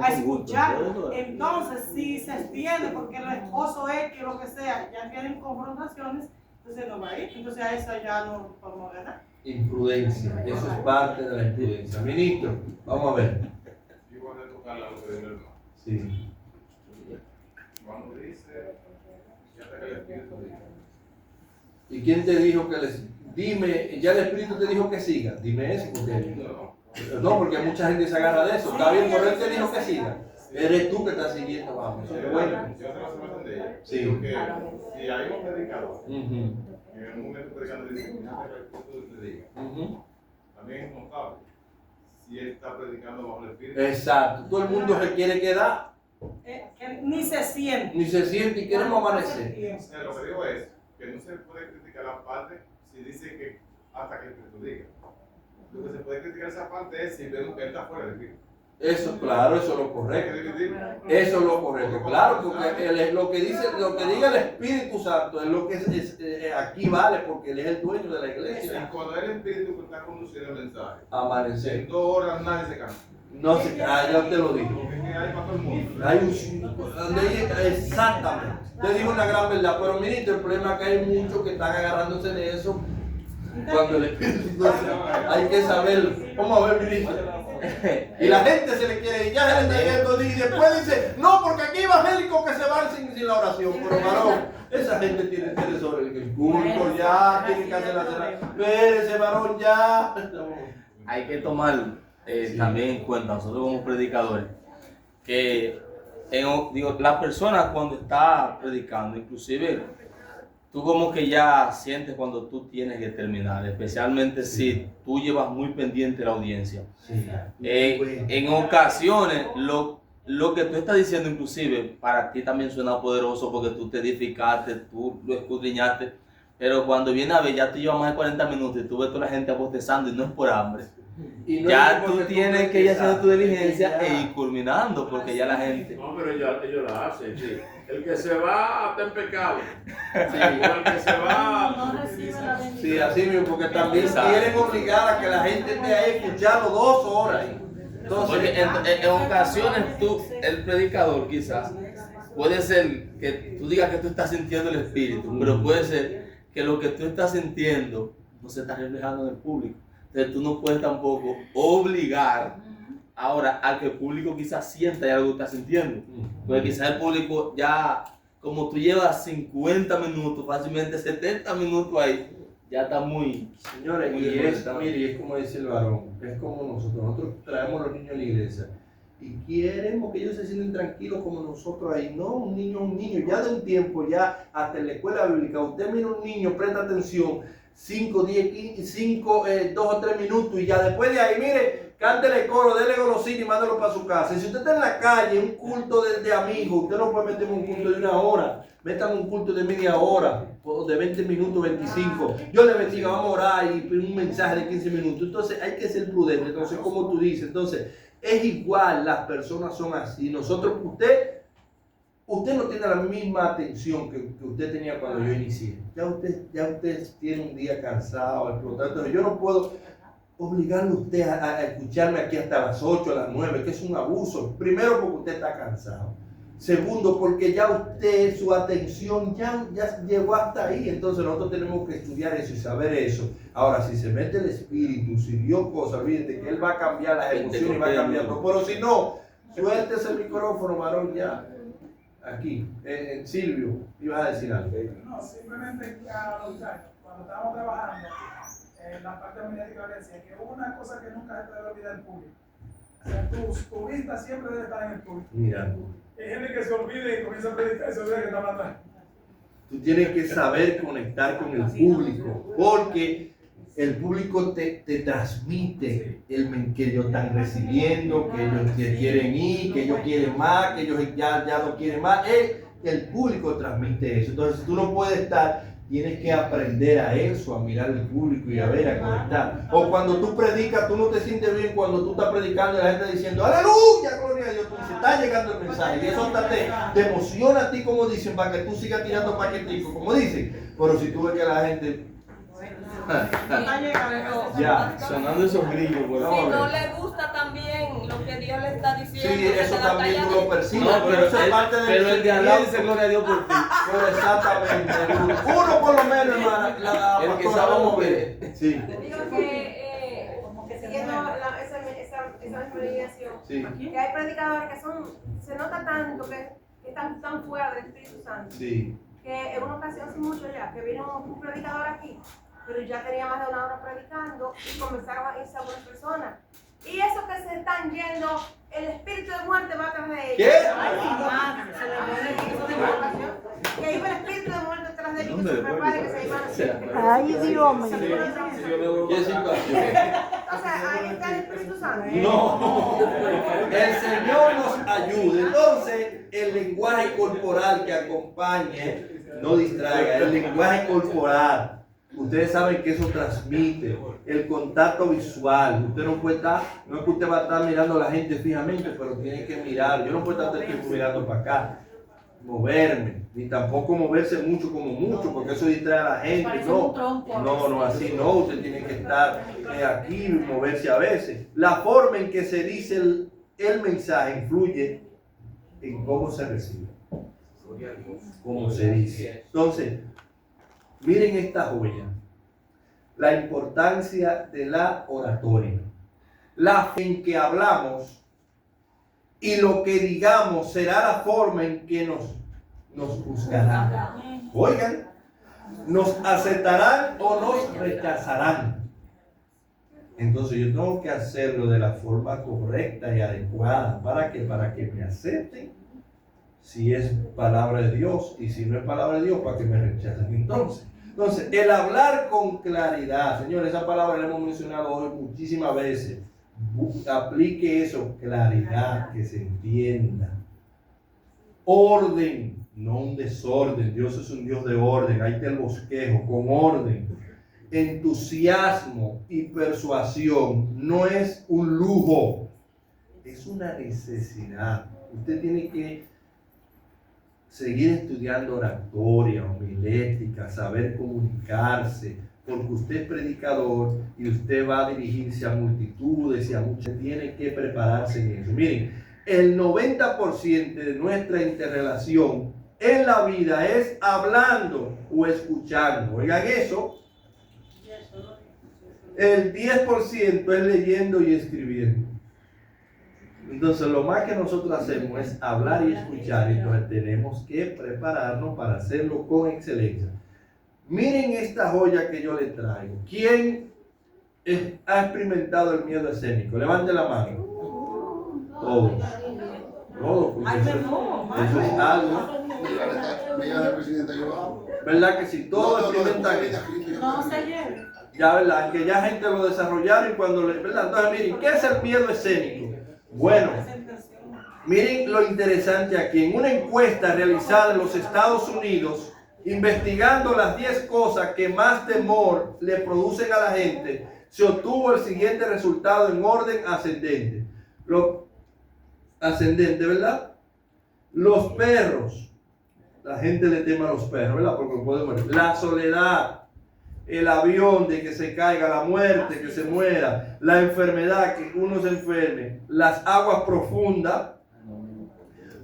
a escuchar. Entonces, si se extiende porque el esposo es que lo que sea, ya tienen confrontaciones, entonces no va a ir. Entonces a esa ya no podemos ganar. Imprudencia. Eso es parte de la imprudencia. Ministro, vamos a ver. Yo voy a tocar la voz de hermano. Sí. Cuando dice, ya hasta que el Espíritu diga. ¿Y quién te dijo que les... Dime, ya el Espíritu te dijo que siga? Dime eso, porque... No, porque mucha gente se agarra de eso. Está bien, por él te dijo que siga. Eres tú que estás siguiendo, vamos. Bueno. Yo te lo sé de ella. Sí. Digo que si hay un predicador, Ujú. en un momento predicando dice, ya hasta que el Espíritu te diga. Ujú. También es notable. Si él está predicando bajo el Espíritu. Exacto. Todo el mundo se quiere quedar, Que ni se siente. ni se siente y queremos amanecer. Lo que digo es que no se puede criticar la parte si dice que hasta que el Espíritu diga. Lo que se puede criticar esa parte es si vemos que él está fuera del Espíritu. Eso, claro, eso es lo correcto. Eso es lo correcto, claro, porque lo que diga el Espíritu Santo es lo que aquí vale, porque él es el dueño de la Y iglesia. cuando es el Espíritu que está conduciendo el mensaje, Amanecer. en 2 horas nadie se cansa. No se ya te lo digo. Porque es que hay para todo el mundo. Hay exactamente. Te digo una gran verdad, pero ministro, el problema es que hay muchos que están agarrándose de eso cuando el Espíritu hay que saberlo. Vamos a ver, ministro. Y la gente se le quiere ir, ya se le está yendo y después dice, no, porque aquí hay evangélicos que se van sin la oración. Pero varón, esa gente tiene que ser sobre el culto, ya, tiene que hacer la cena. Espérese, varón, ya. Hay que tomar también en cuenta, nosotros como predicadores, que las personas cuando está predicando, inclusive tú como que ya sientes cuando tú tienes que terminar, especialmente si tú llevas muy pendiente la audiencia. Sí. En ocasiones lo que tú estás diciendo inclusive para ti también suena poderoso porque tú te edificaste, tú lo escudriñaste, pero cuando viene a ver ya tú llevas más de 40 minutos y tú ves toda la gente abostezando y no es por hambre. Y no ya es tú porque tienes que ir haciendo tu diligencia e ir culminando porque ya la gente... No, pero ellos la hacen, sí. El que se va está en pecado. Sí, el que se va... No recibe la bendición. Sí, así mismo, porque también quieren obligar a que la gente esté ahí escuchando 2 horas. Entonces, porque en ocasiones tú, el predicador quizás, puede ser que tú digas que tú estás sintiendo el Espíritu, pero puede ser que lo que tú estás sintiendo no se está reflejando en el público. Entonces tú no puedes tampoco obligar ahora a que el público quizás sienta ya algo que está sintiendo. Porque quizás el público ya, como tú llevas 50 minutos, fácilmente 70 minutos ahí, ya está muy... señores, muy y es, desconectado. mire, y es como dice el varón, es como nosotros traemos a los niños a la iglesia y queremos que ellos se sienten tranquilos como nosotros ahí. No, un niño, ya de un tiempo, ya hasta en la escuela bíblica, usted mira un niño, presta atención, 5, 10, 15, 2 o 3 minutos y ya después de ahí, mire, cántele coro, dele golosina y mándalo para su casa. Y si usted está en la calle, un culto de amigos, usted no puede meter un culto de 1 hora, metan un culto de media hora, de 20 minutos, 25. Yo le bendiga, vamos a orar y un mensaje de 15 minutos. Entonces hay que ser prudente, entonces como tú dices, entonces es igual, las personas son así. Nosotros, usted no tiene la misma atención que usted tenía cuando yo inicié. Ya usted tiene un día cansado, explotado. Entonces yo no puedo obligarle a usted a escucharme aquí hasta las 8, a las 9, que es un abuso. Primero porque usted está cansado. Segundo porque ya usted, su atención ya llegó hasta ahí. Entonces nosotros tenemos que estudiar eso y saber eso. Ahora, si se mete el espíritu, si vio cosas, olvídate que él va a cambiar las emociones y va a cambiar todo. Pero si no, suéltese el micrófono, varón, ya. Aquí, Silvio, ibas a decir algo. No, simplemente a los muchachos, cuando estábamos trabajando en la parte de mediática de decía que una cosa que nunca se debe olvidar en público. O sea, tu vista siempre debe estar en el público. Mira. Hay gente que se olvide y comienza a predicar y se olvida que está hablando ahí. Tú tienes que saber conectar con el público, porque el público te transmite que ellos están recibiendo, que ellos quieren ir, que ellos quieren más, que ellos ya no quieren más. El público transmite eso. Entonces tú no puedes estar, tienes que aprender a eso, a mirar el público y a ver, a conectar. O cuando tú predicas, tú no te sientes bien cuando tú estás predicando y la gente diciendo aleluya, gloria a Dios, tú dices, está llegando el mensaje. Y eso hasta te emociona a ti, como dicen, para que tú sigas tirando paqueticos, como dicen. Pero si tú ves que la gente... Ya, sonando esos grillos, Si no le gusta también lo que Dios le está diciendo. Sí, eso también tú lo percibes. No, pero esa es parte pero el de al lado dice gloria a Dios por ti. Pero exactamente. Uno por lo menos, hermana, el que sabe mover. Sí. Digo que, siguiendo esa misma alineación, Sí. que hay predicadores que se nota tanto que están tan fuera del Espíritu Santo. Sí. Que en una ocasión, hace mucho ya, que vino un predicador aquí, pero ya tenía más de 1 hora predicando y comenzaron a irse algunas personas. Y esos que se están yendo, el espíritu de muerte va atrás de ellos. ¿Qué? Que iba el espíritu de muerte atrás de ellos y que se prepare que se iban a hacer. Ay, Dios mío. ¿Qué situación? Entonces, ahí está el Espíritu Santo. No, el Señor nos ayude. Entonces, el lenguaje corporal que acompañe, no distraiga, el lenguaje corporal. Ustedes saben que eso transmite el contacto visual. Usted no puede estar, no es que usted va a estar mirando a la gente fijamente, pero tiene que mirar. Yo no puedo estar todo el tiempo mirando para acá, moverme, ni tampoco moverse mucho como mucho, porque eso distrae a la gente. No, así no. Usted tiene que estar aquí y moverse a veces. La forma en que se dice el mensaje influye en cómo se recibe, cómo se dice. Entonces, miren esta joya, la importancia de la oratoria. La fe en que hablamos y lo que digamos será la forma en que nos juzgarán. Oigan, nos aceptarán o nos rechazarán. Entonces yo tengo que hacerlo de la forma correcta y adecuada. ¿Para qué? Para que me acepten. Si es palabra de Dios, y si no es palabra de Dios, para que me rechacen. Entonces, el hablar con claridad, señores, esa palabra la hemos mencionado hoy muchísimas veces. Aplique eso, claridad, que se entienda. Orden, no un desorden. Dios es un Dios de orden. Ahí está el bosquejo, con orden. Entusiasmo y persuasión no es un lujo, es una necesidad. Usted tiene que seguir estudiando oratoria, homilética, saber comunicarse, porque usted es predicador y usted va a dirigirse a multitudes y a muchos. Tiene que prepararse en eso. Miren, el 90% de nuestra interrelación en la vida es hablando o escuchando. Oigan eso. El 10% es leyendo y escribiendo. Entonces lo más que nosotros hacemos es hablar y escuchar. Entonces tenemos que prepararnos para hacerlo con excelencia. Miren esta joya que yo les traigo. ¿Quién ha experimentado el miedo escénico? Levante la mano. Todos. Todos. Eso es algo. ¿Verdad que sí? Todos experimentan eso. No se lleve. Ya, ¿verdad? Que ya gente lo desarrollaron y cuando le... ¿verdad? Entonces miren, ¿qué es el miedo escénico? Bueno, miren lo interesante aquí. En una encuesta realizada en los Estados Unidos, investigando las 10 cosas que más temor le producen a la gente, se obtuvo el siguiente resultado en orden ascendente. Ascendente, ¿verdad? Los perros. La gente le teme a los perros, ¿verdad? Porque lo puede morir. La soledad. El avión, de que se caiga, la muerte, que se muera, la enfermedad, que uno se enferme, las aguas profundas,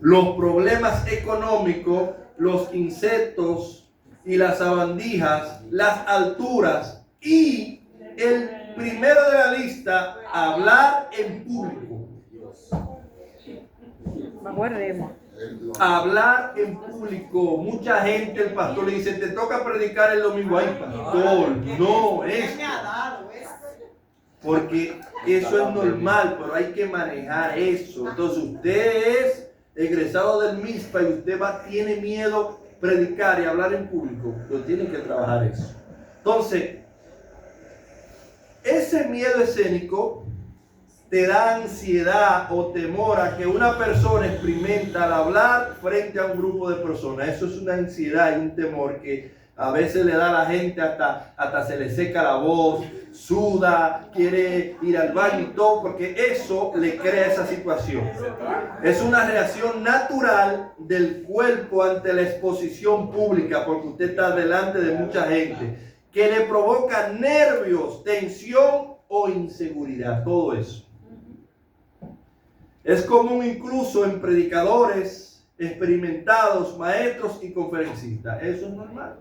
los problemas económicos, los insectos y las sabandijas, las alturas y el primero de la lista, hablar en público. Hablar en público. Mucha gente, el pastor le dice, te toca predicar el domingo. Ay, pastor, no, es. Porque eso es normal, pero hay que manejar eso. Entonces usted es egresado del MISPA y usted tiene miedo predicar y hablar en público. Pues tiene que trabajar eso. Entonces, ese miedo escénico te da ansiedad o temor a que una persona experimenta al hablar frente a un grupo de personas. Eso es una ansiedad y un temor que a veces le da a la gente hasta se le seca la voz, suda, quiere ir al baño y todo, porque eso le crea esa situación. Es una reacción natural del cuerpo ante la exposición pública, porque usted está delante de mucha gente, que le provoca nervios, tensión o inseguridad, todo eso. Es común incluso en predicadores experimentados, maestros y conferencistas. Eso es normal.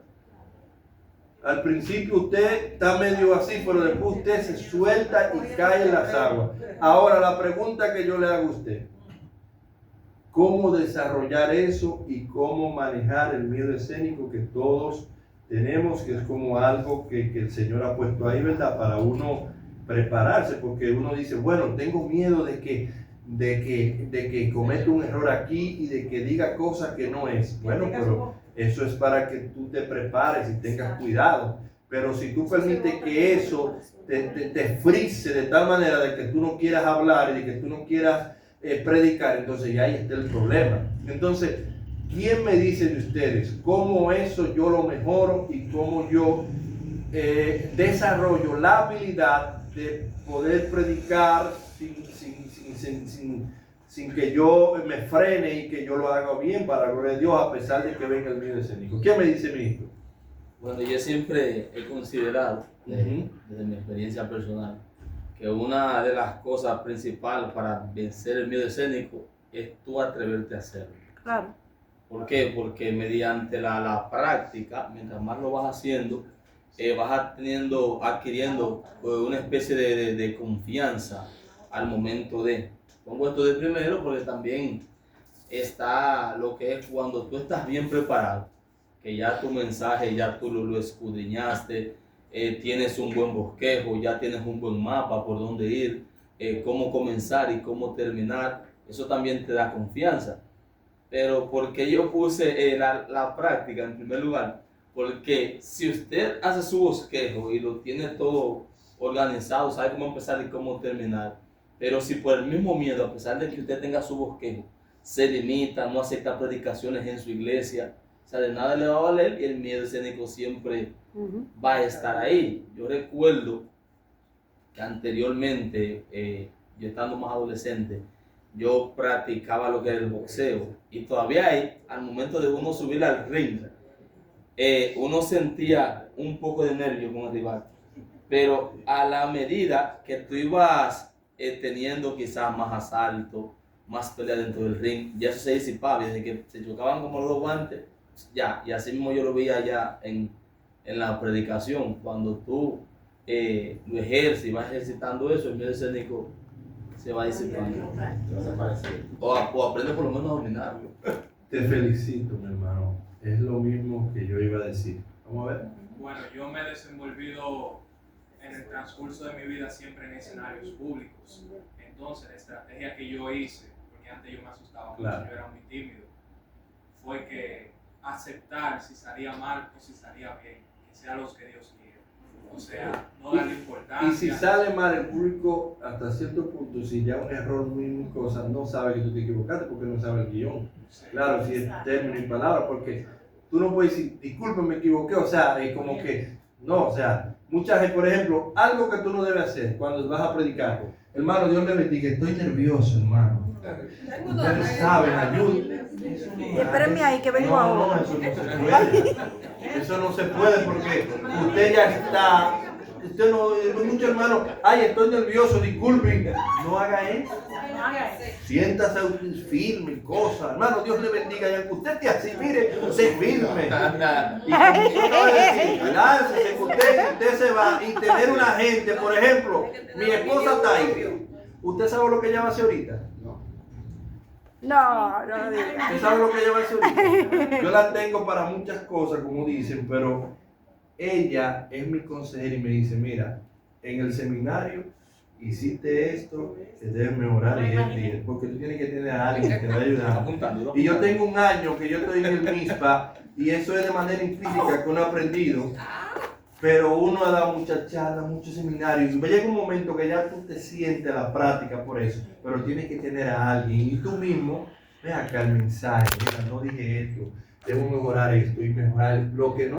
Al principio usted está medio así, pero después usted se suelta y cae en las aguas. Ahora la pregunta que yo le hago a usted: ¿cómo desarrollar eso y cómo manejar el miedo escénico que todos tenemos, que es como algo que el Señor ha puesto ahí, ¿verdad? Para uno prepararse, porque uno dice, bueno, tengo miedo de que cometa un error aquí y de que diga cosas que no es. Bueno, pero eso es para que tú te prepares y tengas cuidado. Pero si tú permites que eso te frice de tal manera de que tú no quieras hablar y de que tú no quieras predicar, entonces ya ahí está el problema. Entonces, ¿quién me dice de ustedes cómo eso yo lo mejoro y cómo yo desarrollo la habilidad de poder predicar sin que yo me frene y que yo lo haga bien para la gloria de Dios, a pesar de que venga el miedo escénico? ¿Qué me dice mi hijo? Bueno, yo siempre he considerado, desde mi experiencia personal, que una de las cosas principales para vencer el miedo escénico es tú atreverte a hacerlo. Claro. ¿Por qué? Porque mediante la práctica, mientras más lo vas haciendo, vas adquiriendo una especie de confianza al momento de. Pongo esto de primero porque también está lo que es cuando tú estás bien preparado, que ya tu mensaje, ya tú lo escudriñaste, tienes un buen bosquejo, ya tienes un buen mapa por dónde ir, cómo comenzar y cómo terminar. Eso también te da confianza. Pero ¿por qué yo puse la práctica en primer lugar? Porque si usted hace su bosquejo y lo tiene todo organizado, sabe cómo empezar y cómo terminar, pero si por el mismo miedo, a pesar de que usted tenga su bosquejo, se limita, no acepta predicaciones en su iglesia, o sea, de nada le va a valer y el miedo escénico siempre va a estar ahí. Yo recuerdo que anteriormente, yo estando más adolescente, yo practicaba lo que era el boxeo y todavía hay, al momento de uno subir al ring, uno sentía un poco de nervio con el rival, pero a la medida que tú ibas teniendo quizás más asalto, más pelea dentro del ring, ya eso se disipaba, desde que se chocaban como los dos guantes, ya, y así mismo yo lo veía ya en la predicación, cuando tú lo ejerces y vas ejercitando eso, el miedo escénico se va disipando, o aprende por lo menos a dominarlo. Te felicito, mi hermano, es lo mismo que yo iba a decir. Vamos a ver. Bueno, yo me he desenvolvido en el transcurso de mi vida siempre en escenarios públicos. Entonces, la estrategia que yo hice, porque antes yo me asustaba mucho, yo era muy tímido, fue que aceptar si salía mal o si salía bien, que sea lo que Dios quiere. O sea, no darle importancia. Y si sale mal el público, hasta cierto punto, si ya un error muy cosa, no sabe que tú te equivocaste porque no sabe el guión. Sí. Claro, si es término y palabra, porque tú no puedes decir, disculpe, me equivoqué, o sea, como que, no, o sea, mucha gente, por ejemplo, algo que tú no debes hacer cuando vas a predicar. Hermano, Dios me bendiga, estoy nervioso, hermano. Ustedes saben, ayúdenme. Espérenme ahí que vengo ahora. Eso no se puede. Eso no se puede porque usted ya está. Usted no, muchos hermanos, ay, estoy nervioso, disculpen. No haga eso. Siéntase firme y cosas. Hermano, Dios le bendiga. Y aunque usted esté así, mire, se firme. Y láncese, usted se va y tener una gente, por ejemplo, mi esposa está ahí. ¿Usted sabe lo que ella va a hacer ahorita? No. No, no digas. ¿Usted sabe lo que ella va a hacer ahorita? Yo la tengo para muchas cosas, como dicen, pero ella es mi consejera y me dice, mira, en el seminario hiciste esto, que debes mejorar y esto, porque tú tienes que tener a alguien que te va a ayudar. Y yo tengo un año que yo estoy en el MISPA y eso es de manera empírica que uno ha aprendido, pero uno ha dado muchas charlas, muchos seminarios, y llega un momento que ya tú te sientes a la práctica por eso, pero tienes que tener a alguien y tú mismo, ve acá el mensaje, mira, no dije esto, debo mejorar esto y mejorar lo que no